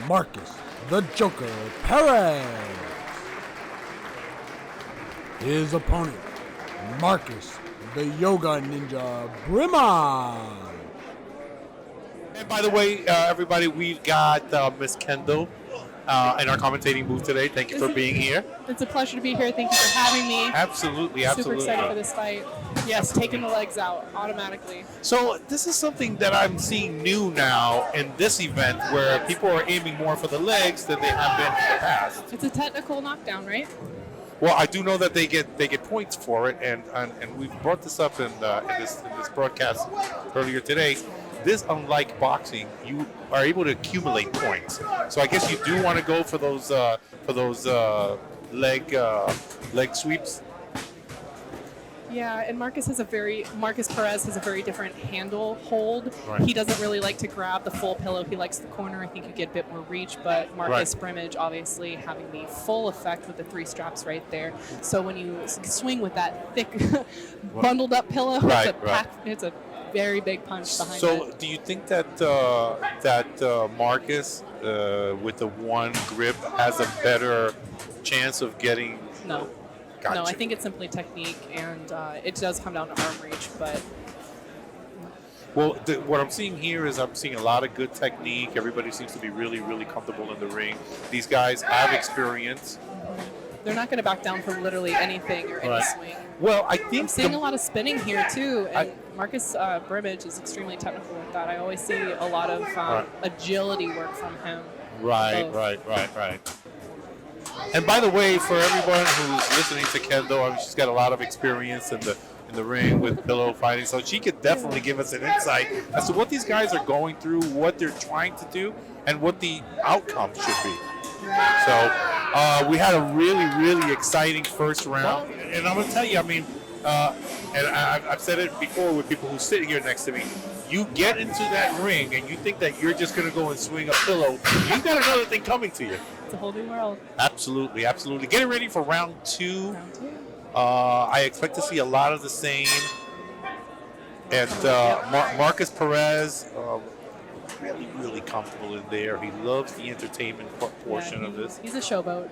Marcus the Joker Perez. His opponent, Marcus the Yoga Ninja Brima. And by the way, everybody, we've got Miss Kendall in our commentating booth today. Thank you for being here. It's a pleasure to be here. Thank you for having me. Absolutely. Super excited for this fight. Yes, taking the legs out automatically. So this is something that I'm seeing new now in this event, where people are aiming more for the legs than they have been in the past. It's a technical knockdown, right? Well, I do know that they get points for it, and we've brought this up in this broadcast earlier today. This, unlike boxing, you are able to accumulate points. So I guess you do want to go for those leg sweeps. Yeah, and Marcus Perez has a very different handle hold. Right. He doesn't really like to grab the full pillow. He likes the corner. I think you get a bit more reach, but Marcus Brimage obviously having the full effect with the 3 straps right there. So when you swing with that thick, bundled up pillow, it's a very big punch behind it. So do you think that Marcus with the one grip has a better chance of getting? No. Gotcha. No, I think it's simply technique, and it does come down to arm reach, but... Well, what I'm seeing here is I'm seeing a lot of good technique. Everybody seems to be really, really comfortable in the ring. These guys have experience. They're not going to back down from literally anything or any swing. Well, I think... I'm seeing a lot of spinning here, too, and Marcus Brimage is extremely technical with that. I always see a lot of agility work from him. Right. And by the way, for everyone who's listening to Kendall, I mean, she's got a lot of experience in the ring with pillow fighting, so she could definitely give us an insight as to what these guys are going through, what they're trying to do, and what the outcome should be. So we had a really, really exciting first round, and I'm going to tell you, I mean, and I've said it before with people who sit here next to me, you get into that ring and you think that you're just going to go and swing a pillow, you've got another thing coming to you. It's a whole new world. Absolutely. Getting ready for round 2. I expect to see a lot of the same. And Marcus Perez, really, really comfortable in there. He loves the entertainment portion of this. He's a showboat.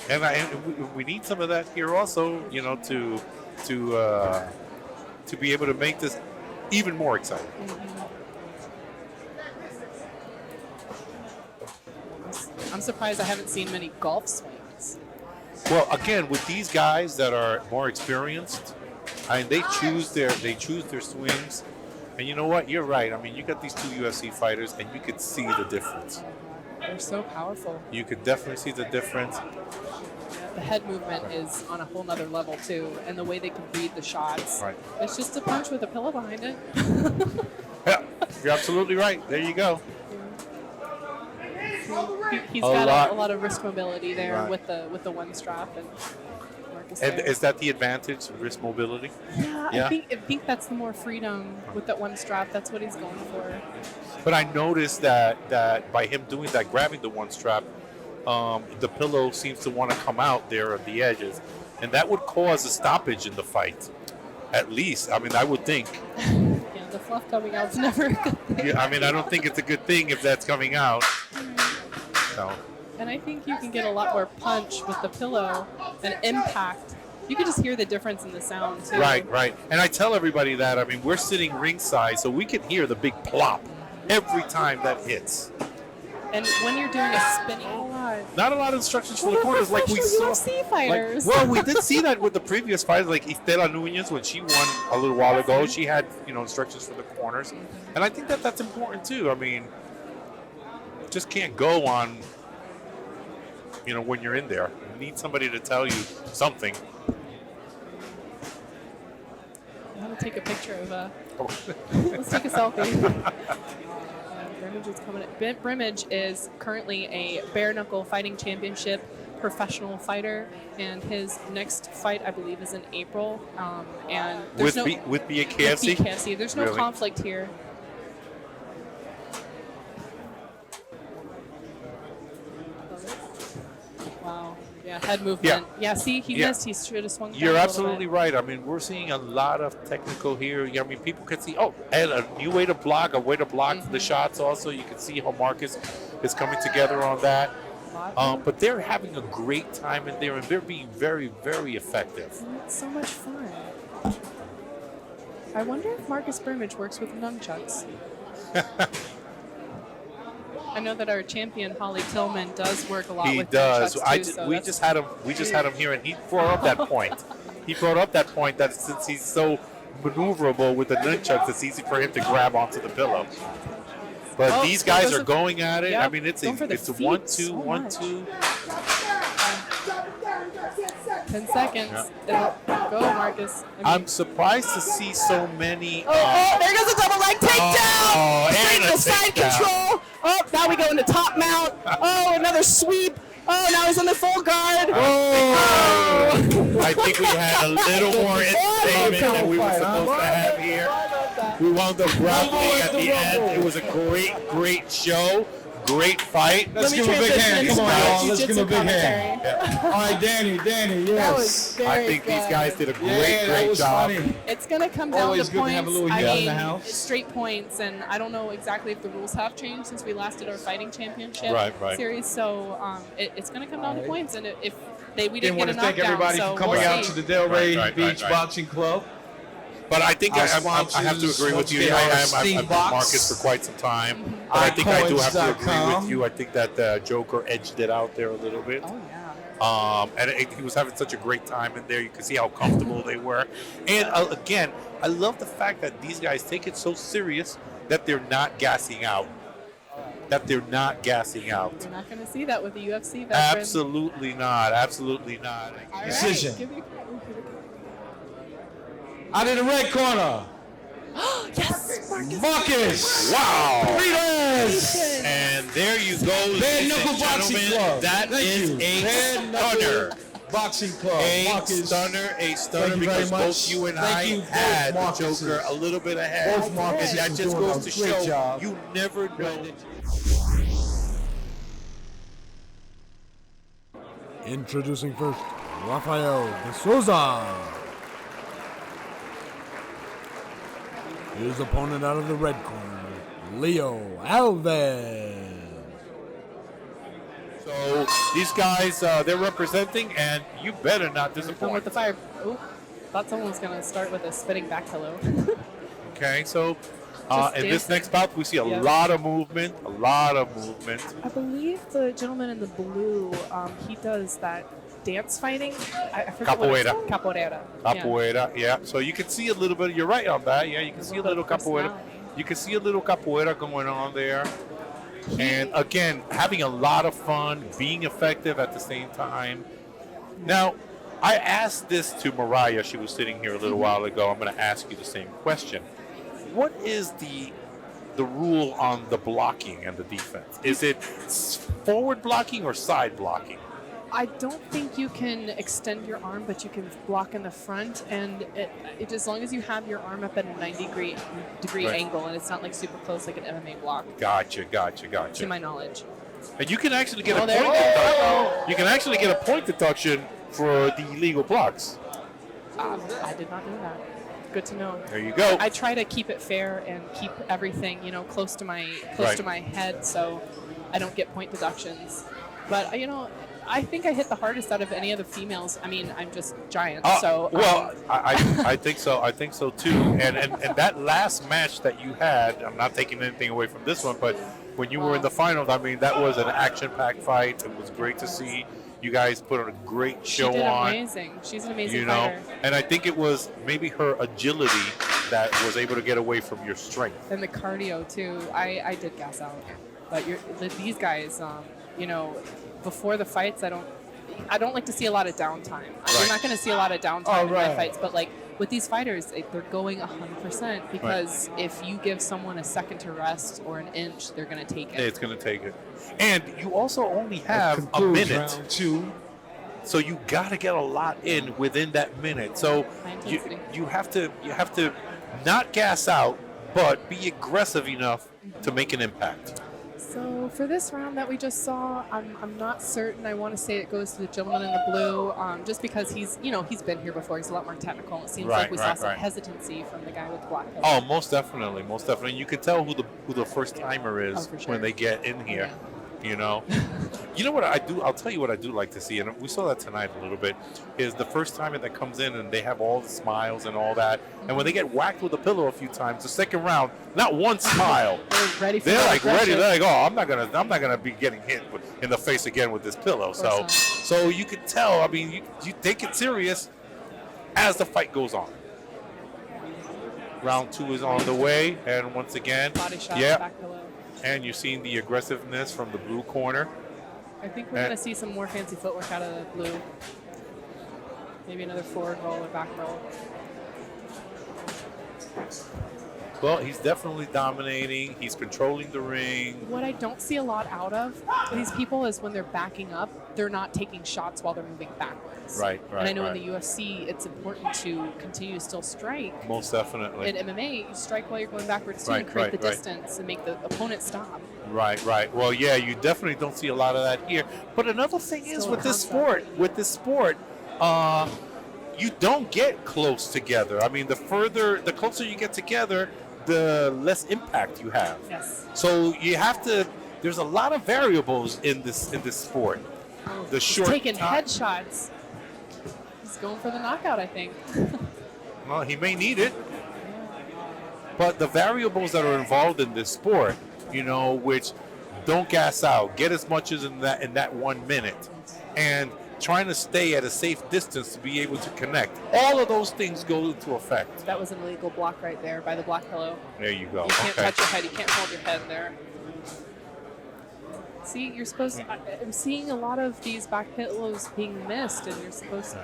And we need some of that here also, you know, to be able to make this even more exciting. I'm surprised I haven't seen many golf swings. Well, again, with these guys that are more experienced, I mean, they choose their swings. And you know what? You're right. I mean, you got these 2 UFC fighters, and you could see the difference. They're so powerful. You could definitely see the difference. The head movement is on a whole nother level, too, and the way they can read the shots. Right. It's just a punch with a pillow behind it. Yeah, you're absolutely right. There you go. He's got a lot of wrist mobility there with the one strap. And is that the advantage, wrist mobility? Yeah. I think that's the more freedom with that one strap. That's what he's going for. But I noticed that by him doing that, grabbing the one strap, the pillow seems to want to come out there at the edges. And that would cause a stoppage in the fight. At least, I mean, I would think. Yeah, the fluff coming out is never a good thing. Yeah, I mean, I don't think it's a good thing if that's coming out. So. And I think you can get a lot more punch with the pillow and impact. You can just hear the difference in the sound, too. Right. And I tell everybody that, I mean, we're sitting ringside, so we can hear the big plop every time that hits. And when you're doing a spinning, not a lot of instructions for the corners like we saw. UFC fighters. Well, we did see that with the previous fighters, like Estela Nunez, when she won a little while ago. She had, instructions for the corners. And I think that that's important, too. I mean, just can't go on, when you're in there. You need somebody to tell you something. I'm going to take a picture of let's take a selfie. Brimage is coming in. Brimage is currently a bare knuckle fighting championship professional fighter, and his next fight, I believe, is in April. And there's with BKFC? With BKFC. There's no conflict here. Wow. Yeah, head movement. Yeah, see, he missed. He should have swung. You're absolutely right. I mean, we're seeing a lot of technical here. I mean, people can see, and a new way to block, the shots also. You can see how Marcus is coming together on that. But they're having a great time in there, and they're being very, very effective. It's so much fun. I wonder if Marcus Brimage works with nunchucks. I know that our champion Holly Tillman does work a lot with nunchucks too. We just had him here, and he brought up that point. he brought up that point that since he's so maneuverable with the nunchucks, it's easy for him to grab onto the pillow. But these guys are going at it. Yep. I mean, it's a 1-2, 1-2. 10 seconds. Yeah. Go, Marcus. I'm surprised to see so many. There goes a double leg takedown. And Straight to side control. Oh, now we go into top mount. Oh, another sweep. Oh, now he's in the full guard. I think we had a little more entertainment than we were supposed to have here. We wound up grappling at the end. It was a great show. Great fight. Let's give him a big hand. Come on, y'all. Let's give him a big hand. Yeah. All right, Danny, yes. I think these guys did a great job. Funny. It's going to come down Always to good points. to have a little I hit in mean, the house. straight points, and I don't know exactly if the rules have changed since we last did our fighting championship Right. series. So it's going to come down to points, and if we Again, didn't want get to a thank knockdown, everybody so for coming we'll out see. to the Delray Right, Beach right. Boxing Club. But I think I have to agree with you. I've been Marcus for quite some time. But I think I do have to agree with you. I think that Joker edged it out there a little bit. Oh, yeah. And he was having such a great time in there. You could see how comfortable they were. And again, I love the fact that these guys take it so serious that they're not gassing out. You're not going to see that with the UFC veteran. Absolutely not. All right, Decision. give me- Out in the red corner, Yes, Marcus. Wow. Fritas. And there you go, Bare ladies Knuckle and Boxing gentlemen. Club. That Thank is you. a Bare Knuckle stunner. Boxing Club. A Marcus. stunner Thank you because very both much. you and Thank I you, both had the Marcuses. Joker a little bit ahead. Both Marcuses And that are just doing goes a to great show job. you never know. Introducing first, Rafael de Souza. His opponent out of the red corner, Leo Alvarez. So these guys, they're representing, and you better not Come disappoint. with the fire. Ooh, thought someone was going to start with a spinning back pillow. Okay, so Just in this dancing. next bout, we see a Yes. lot of movement. I believe the gentleman in the blue, he does that dance fighting. I forget what it's Capoeira. called. Capoeira. Capoeira, yeah. So you can see a little bit. You're right on that. Yeah, you can see a little capoeira. You can see a little capoeira going on there. And again, having a lot of fun, being effective at the same time. Now, I asked this to Mariah. She was sitting here a little while ago. I'm going to ask you the same question. What is the rule on the blocking and the defense? Is it forward blocking or side blocking? I don't think you can extend your arm, but you can block in the front, and it as long as you have your arm up at a 90-degree Right. angle, and it's not like super close like an MMA block, Gotcha. to my knowledge. And you can actually get Oh, a there point you go. deduction. You can actually get a point deduction for the illegal blocks. I did not know that. Good to know. There you go. I try to keep it fair and keep everything, close to my Right. to my head, so I don't get point deductions. But I think I hit the hardest out of any of the females. I mean, I'm just giant, so. I think so. I think so too. And that last match that you had, I'm not taking anything away from this one, but when you were in the finals, I mean, that was an action-packed fight. It was great to see. You guys put on a great show she did on. amazing. She's an amazing fighter. And I think it was maybe her agility that was able to get away from your strength. And the cardio too. I did gas out, but these guys, before the fights, I don't like to see a lot of downtime. You're not going to see a lot of downtime in my fights, but like with these fighters, they're going 100% because if you give someone a second to rest or an inch, they're going to take it. It's going to take it. And you also only have a minute. Round two. So you got to get a lot in within that minute. So you have to not gas out, but be aggressive enough to make an impact. So for this round that we just saw, I'm not certain. I want to say it goes to the gentleman in the blue, just because he's been here before. He's a lot more technical. It seems like we saw some hesitancy from the guy with the black coat. Oh, most definitely. You can tell who the first timer is for sure. when they get in here. You know what I do? I'll tell you what I do like to see, and we saw that tonight a little bit, is the first timer that comes in and they have all the smiles and all that, and when they get whacked with a pillow a few times, the second round, not one smile. They're ready for They're the like ready. aggression. They're like, oh, I'm not gonna be getting hit in the face again with this pillow. So you can tell. I mean, you take it serious. as the fight goes on. Round 2 is on the way, and once again, Body shot, yeah, back pillow. and you're seeing the aggressiveness from the blue corner. I think we're going to see some more fancy footwork out of the blue. Maybe another forward roll or back roll. Well, he's definitely dominating. He's controlling the ring. What I don't see a lot out of these people is when they're backing up, they're not taking shots while they're moving backwards. Right. And I know in the UFC, it's important to continue to still strike. Most definitely. In MMA, you strike while you're going backwards too, and create the distance and make the opponent stop. Right. Well, yeah, you definitely don't see a lot of that here. But another thing is with this sport, you don't get close together. I mean, the closer you get together, the less impact you have. Yes. So you have to. There's a lot of variables in this sport. The short. He's taking headshots. He's going for the knockout, I think. Well, he may need it. But the variables that are involved in this sport, which don't gas out, get as much as in that 1 minute, and trying to stay at a safe distance to be able to connect. All of those things go into effect. That was an illegal block right there by the black pillow. There you go. You can't touch your head. You can't hold your head there. See, you're supposed to, I'm seeing a lot of these back pillows being missed, and you're supposed to,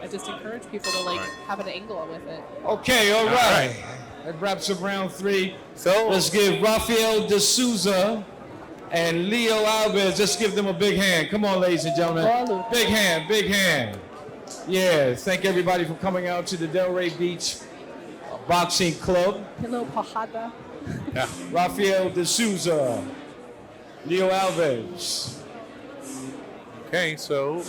I just encourage people to have an angle with it. Okay, all right. That wraps up round 3. So let's give Rafael de Souza and Leo Alvarez, just give them a big hand. Come on, ladies and gentlemen. Big hand, big hand. Yeah, thank everybody for coming out to the Delray Beach Boxing Club. Hello, Pajada. Yeah. Rafael de Souza, Leo Alvarez. Okay, so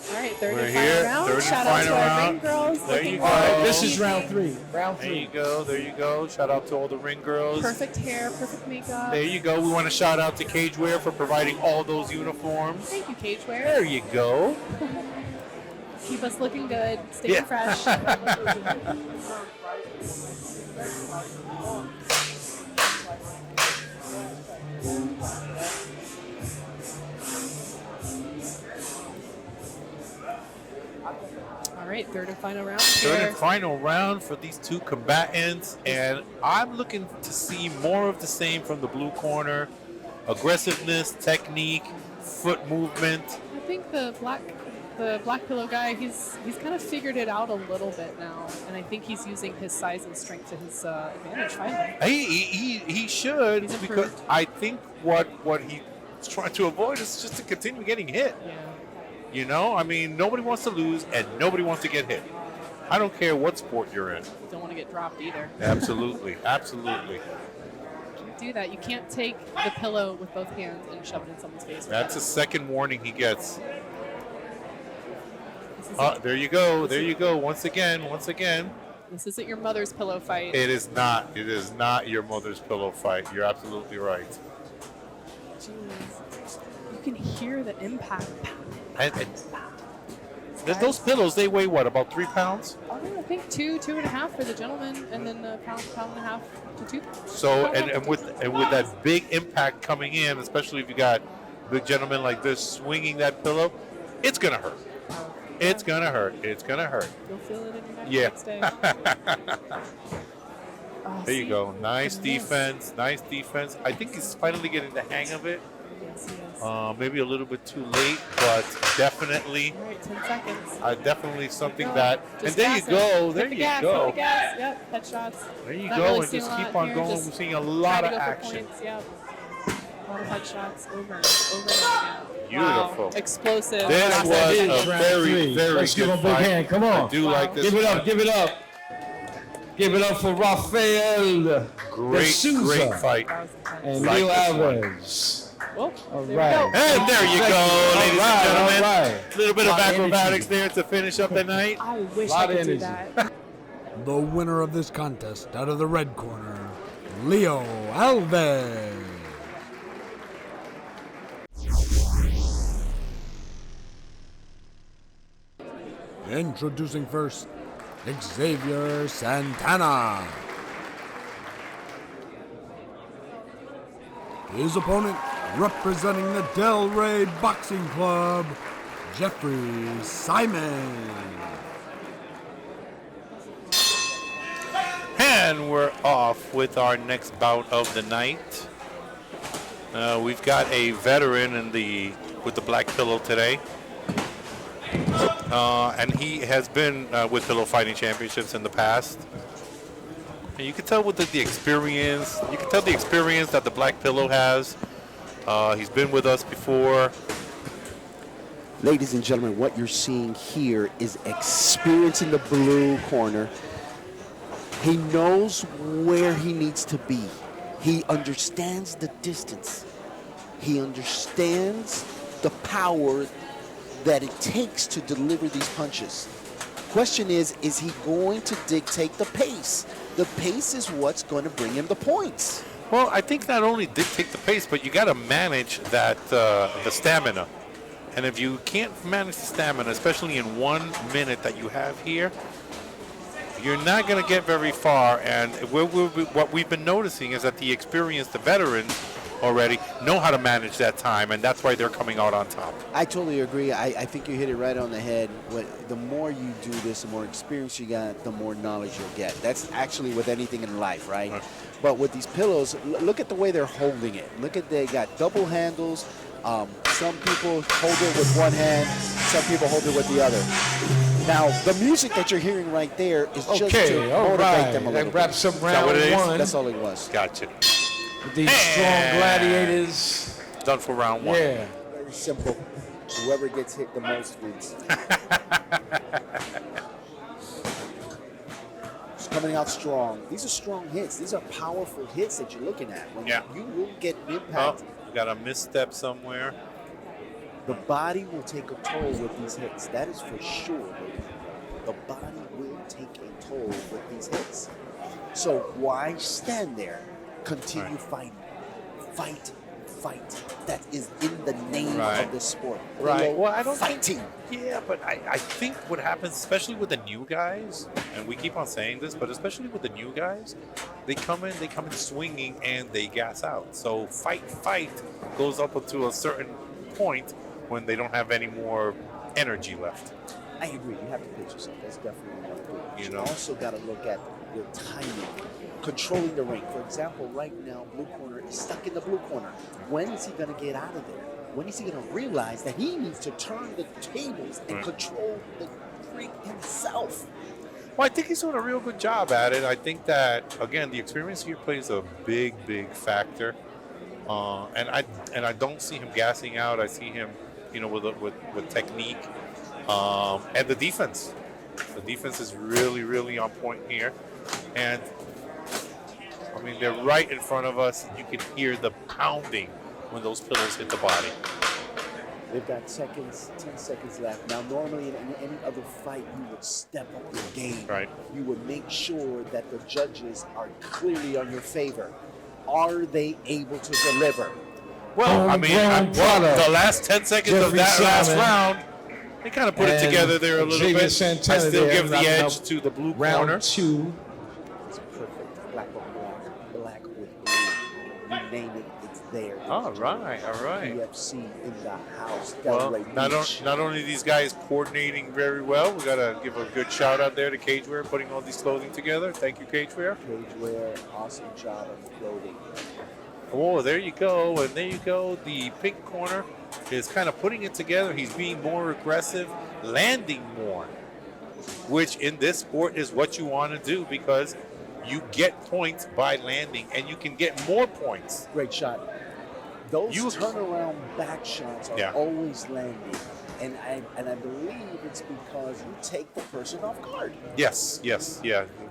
all right, third we're and final here. round. Third and Shout out to final our round. ring girls. There you go. This is round 3. Round 3. There you go. Shout out to all the ring girls. Perfect hair, perfect makeup. There you go. We want to shout out to Cagewear for providing all those uniforms. Thank you, Cagewear. There you go. Keep us looking good, staying fresh. All right, third and final round. Third and final round for these two combatants, and I'm looking to see more of the same from the blue corner. Aggressiveness, technique, foot movement. I think the black pillow guy, he's kind of figured it out a little bit now, and I think he's using his size and strength to his advantage finally. He should, because I think what he's trying to avoid is just to continue getting hit. Yeah. I mean, nobody wants to lose and nobody wants to get hit. I don't care what sport you're in. Don't want to get dropped either. Absolutely, absolutely. Can't do that. You can't take the pillow with both hands and shove it in someone's face. That's a second warning he gets. There you go. There you go. Once again. This isn't your mother's pillow fight. It is not. It is not your mother's pillow fight. You're absolutely right. Jeez. You can hear the impact. And those pillows, they weigh what, about 3 pounds? I think 2.5 for the gentleman, and then a pound and a half to 2. So, and with that big impact coming in, especially if you got big gentlemen like this swinging that pillow, it's gonna hurt. It's gonna hurt. It's gonna hurt. You'll feel it in your neck next day. There you go. Nice defense. Nice defense. I think he's finally getting the hang of it. Yes, he is. Maybe a little bit too late, but definitely. All right, 10 seconds. Definitely something that. And Just there you gas it. go. There Hit the you gas, go. hit the gas. Yep, headshots. There you Not go, really and seeing just a keep lot on here, going. just We're seeing a lot of trying to go for action. points, yep. A lot of headshots over and again. Beautiful. Wow. Explosive. This was a very, very Let's give good him a big fight. hand. Come on. I do like this. Give it fight. up. Give it up. Give it up for Rafael de Souza Great fight. and Like Leo this one. Alvarez. Well, All there right. we go. And there you go, ladies and gentlemen. All right. A little bit of Lot of acrobatics energy. there to finish up the night. I wish Lot I of could do energy. that. The winner of this contest out of the red corner, Leo Alvarez. Introducing first, Xavier Santana. His opponent, representing the Delray Boxing Club, Jeffrey Simon. And we're off with our next bout of the night. We've got a veteran with the black pillow today. And he has been with Pillow Fighting Championships in the past. And you can tell with the experience, that the black pillow has. He's been with us before. Ladies and gentlemen, what you're seeing here is experience in the blue corner. He knows where he needs to be. He understands the distance. He understands the power that it takes to deliver these punches. Question is he going to dictate the pace? The pace is what's going to bring him the points. Well, I think not only dictate the pace, but you got to manage that the stamina. And if you can't manage the stamina, especially in 1 minute that you have here, you're not going to get very far. And what we've been noticing is that the experienced, the veterans already know how to manage that time, and that's why they're coming out on top. I totally agree. I think you hit it right on the head. The more you do this, the more experience you got, the more knowledge you'll get. That's actually with anything in life, right? But with these pillows, look at the way they're holding it. Look at, they got double handles. Some people hold it with one hand, some people hold it with the other. Now, the music that you're hearing right there is just to motivate them a little bit. That wraps up round one. That's all it was. Gotcha. These strong gladiators. Done for round one. Yeah. Very simple. Whoever gets hit the most wins. It's coming out strong. These are strong hits. These are powerful hits that you're looking at. You will get impact. We got a misstep somewhere. The body will take a toll with these hits. That is for sure. The body will take a toll with these hits. So why stand there? Continue fighting. Fight. That is in the name of the sport. Right. Well, I don't fighting. Yeah, but I think what happens, especially with the new guys, and we keep on saying this, but especially with the new guys, they come in swinging and they gas out. So fight goes up to a certain point when they don't have any more energy left. I agree. You have to pitch yourself. That's definitely one thing. You know, also got to look at your timing, controlling the ring. For example, right now, blue corner is stuck in the blue corner. When is he going to get out of there? When is he going to realize that he needs to turn the tables and control the ring himself? Well, I think he's doing a real good job at it. I think that, again, the experience here plays a big factor. And I don't see him gassing out. I see him, with technique. And the defense. The defense is really on point here. And, I mean, they're right in front of us. You can hear the pounding when those pillows hit the body. They've got 10 seconds left. Now, normally in any other fight, you would step up your game. Right. You would make sure that the judges are clearly on your favor. Are they able to deliver? Well, I mean, the last 10 seconds of that last round, they kind of put it together there a little bit. I still give the edge to the blue corner. Round two. It's perfect. Black with black with blue. You name it, it's there. All right. PFC in the house. Well, Delray Beach. not only these guys coordinating very well, we got to give a good shout out there to Cagewear putting all these clothing together. Thank you, Cagewear. Cagewear, awesome job of the clothing. Oh, there you go. And there you go. The pink corner is kind of putting it together. He's being more aggressive, landing more, which in this sport is what you want to do because you get points by landing and you can get more points. Great shot. Those turnaround back shots are always landing. And I believe it's because you take the person off guard. Yes.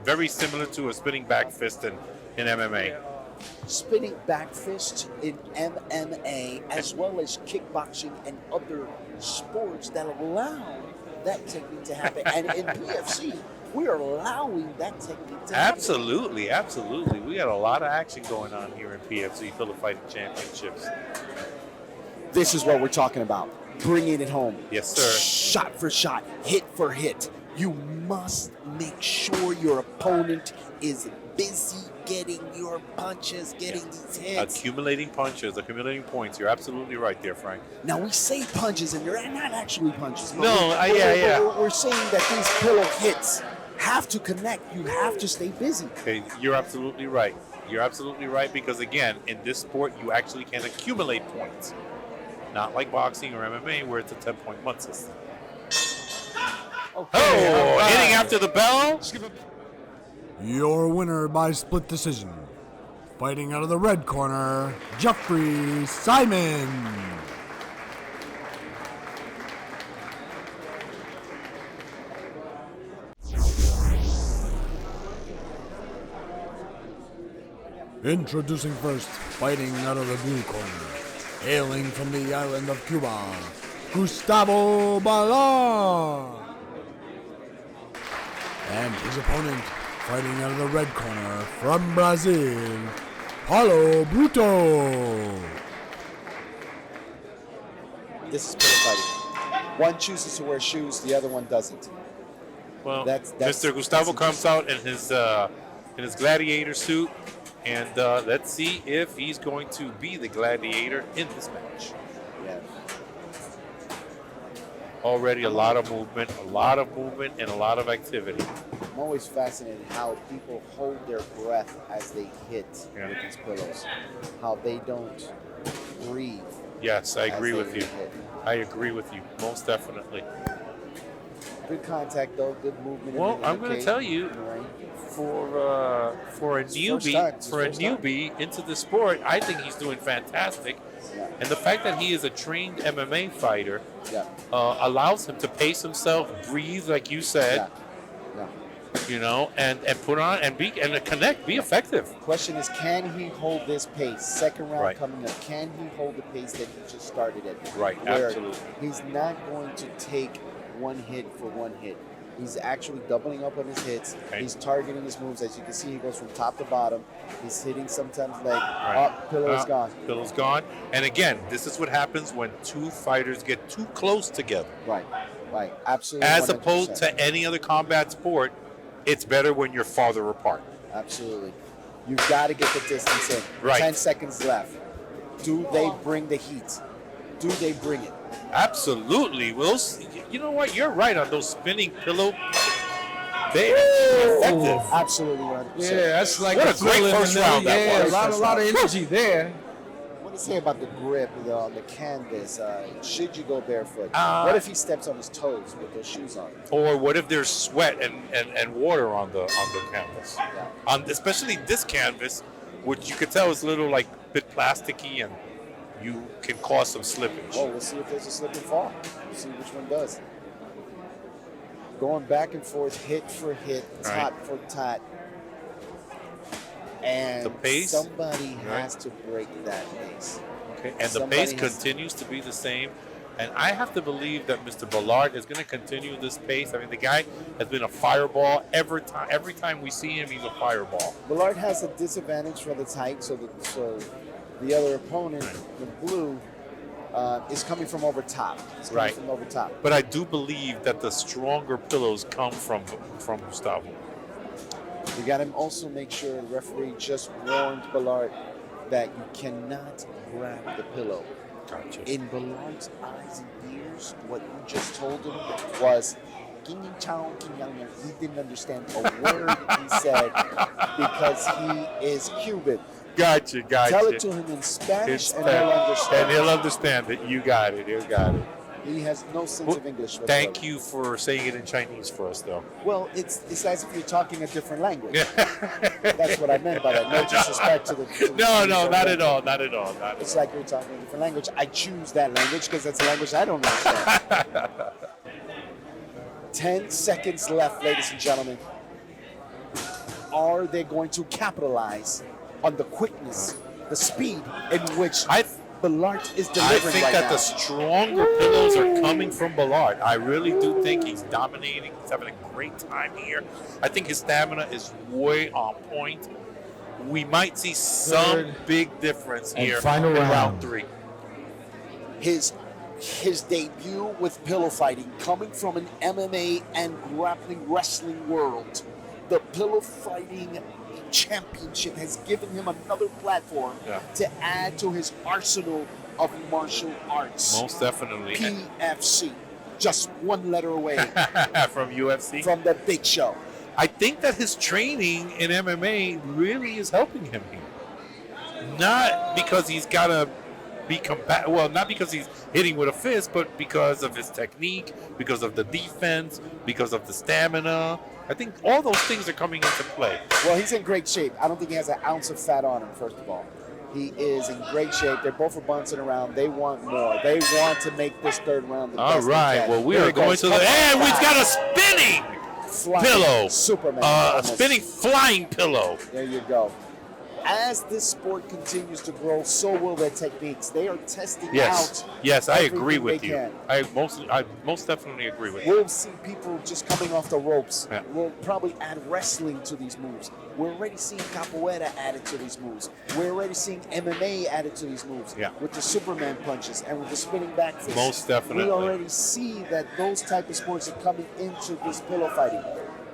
Very similar to a spinning back fist in MMA. Spinning back fist in MMA as well as kickboxing and other sports that allow that technique to happen. And in PFC, we are allowing that technique to happen. Absolutely. We got a lot of action going on here in PFC, Pillow Fighting Championships. This is what we're talking about. Bringing it home. Yes, sir. Shot for shot, hit for hit. You must make sure your opponent is busy getting your punches, getting these hits. Accumulating punches, accumulating points. You're absolutely right there, Frank. Now we say punches, and they're not actually punches. but No, we're saying that these pillow hits have to connect. You have to stay busy. Okay, you're absolutely right. You're absolutely right because, again, in this sport, you actually can accumulate points. Not like boxing or MMA where it's a 10-point mud system. Hitting after the bell. Your winner by split decision. Fighting out of the red corner, Jeffrey Simon. Introducing first, fighting out of the blue corner, hailing from the island of Cuba, Gustavo Ballard. And his opponent, fighting out of the red corner, from Brazil, Paulo Bruto. This is pillow fighting. One chooses to wear shoes, the other one doesn't. Well, That's Mr. Gustavo comes out in his gladiator suit, and let's see if he's going to be the gladiator in this match. Yeah. Already a lot of movement, and a lot of activity. I'm always fascinated how people hold their breath as they hit with these pillows. How they don't breathe. Yes, I agree with you. hit. I agree with you, most definitely. Good contact though, good movement. Well, in I'm the going to cage, tell you, in the ring. for a newbie into the sport, I think he's doing fantastic. Yeah. And the fact that he is a trained MMA fighter Yeah. allows him to pace himself, breathe, like you said, Yeah. you know, and put on and connect, be effective. Question is, can he hold this pace? Second round Right. coming up, can he hold the pace that he just started at? Right, Where absolutely. He's not going to take one hit for one hit. He's actually doubling up on his hits. Right. He's targeting his moves. As you can see, he goes from top to bottom. He's hitting sometimes leg. Right. Up, pillow's gone. Pillow's gone. And again, this is what happens when two fighters get too close together. Right, right. Absolutely. As 100%. opposed to any other combat sport, it's better when you're farther apart. Absolutely. You've got to get the distance in. Right. 10 seconds left. Do they bring the heat? Do they bring it? Absolutely. You know what? You're right on those spinning pillow. They are effective. Absolutely 100%. Yeah, that's like What a a great thrill in first the round middle. that Yeah, was. a lot of energy there. What do you say about the grip on the canvas? Should you go barefoot? Uh, What if he steps on his toes with those shoes on? Or what if there's sweat and water on the canvas? Yeah. Especially this canvas, which you could tell is a little like bit plasticky, and you can cause some slippage. Well, we'll see if there's a slip and fall. We'll see which one does. Going back and forth, hit for hit, tot for tot. And The pace? somebody has to break that pace. Okay, and the Somebody pace has- continues to be the same. And I have to believe that Mr. Ballard is going to continue this pace. I mean, the guy has been a fireball every time we see him. He's a fireball. Ballard has a disadvantage for the height, so the other opponent, the blue, is coming from over top. It's coming Right. from over top. But I do believe that the stronger pillows come from Gustavo. You got to also make sure the referee just warned Ballard that you cannot grab the pillow. Gotcha. In Ballard's eyes and ears, what you just told him was, he didn't understand a word he said because he is Cuban. Gotcha. Tell it to him in Spanish and he'll understand. And he'll understand it. You got it. He has no sense of English. Thank you for saying it in Chinese for us, though. Well, it's as if you're talking a different language. That's what I meant by that. No disrespect to the. No, not at all. It's like you're talking a different language. I choose that language because that's a language I don't understand. 10 seconds left, ladies and gentlemen. Are they going to capitalize on the quickness, the speed in which Ballard is I delivering think right that now? the stronger pillows are coming from Ballard. I really do think he's dominating. He's having a great time here. I think his stamina is way on point. We might see some big difference and here final in round round. 3. His debut with pillow fighting coming from an MMA and grappling wrestling world. The pillow fighting Championship has given him another platform to add to his arsenal of martial arts. Most definitely. PFC, just one letter away from UFC, from the big show. I think that his training in MMA really is helping him here. Not because he's got to be not because he's hitting with a fist, but because of his technique, because of the defense, because of the stamina. I think all those things are coming into play. Well, he's in great shape. I don't think he has an ounce of fat on him, first of all. He is in great shape. They're both bouncing around. They want more. They want to make this third round the best. All right. Well, we are going to and we've got a spinning pillow. Superman. A spinning flying pillow. There you go. As this sport continues to grow, so will their techniques. They are testing out. Yes, I agree with you. I most definitely agree with you. We'll see people just coming off the ropes. Yeah. We'll probably add wrestling to these moves. We're already seeing capoeira added to these moves. We're already seeing MMA added to these moves. Yeah. With the Superman punches and with the spinning back fists. Most definitely. We already see that those type of sports are coming into this pillow fighting.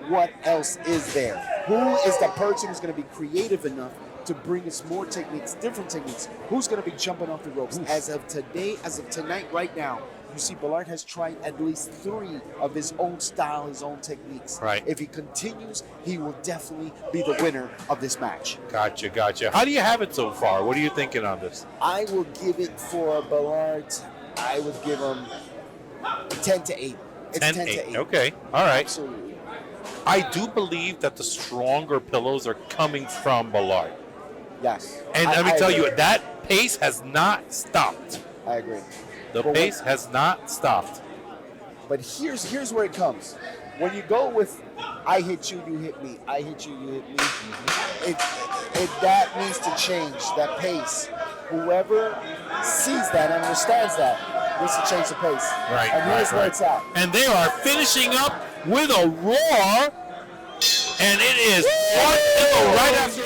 What else is there? Who is the person who's going to be creative enough to bring us more techniques, different techniques? Who's going to be jumping off the ropes? As of tonight, right now, you see Ballard has tried at least 3 of his own style, his own techniques. Right. If he continues, he will definitely be the winner of this match. Gotcha. How do you have it so far? What are you thinking on this? I will give it for Ballard. I would give him 10-8. It's 10-8. Okay. All right. Absolutely. I do believe that the stronger pillows are coming from Ballard. Yes. And let me tell you, that pace has not stopped. I agree. The pace has not stopped. But here's where it comes. When you go with I hit you, you hit me, I hit you, you hit me, that needs to change, that pace. Whoever sees that and understands that needs to change the pace. Right. And here's where it's at. And they are finishing up with a roar. And it is right after.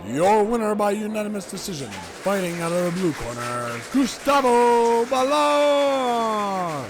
Your winner by unanimous decision, fighting out of the blue corner, Gustavo Ballard.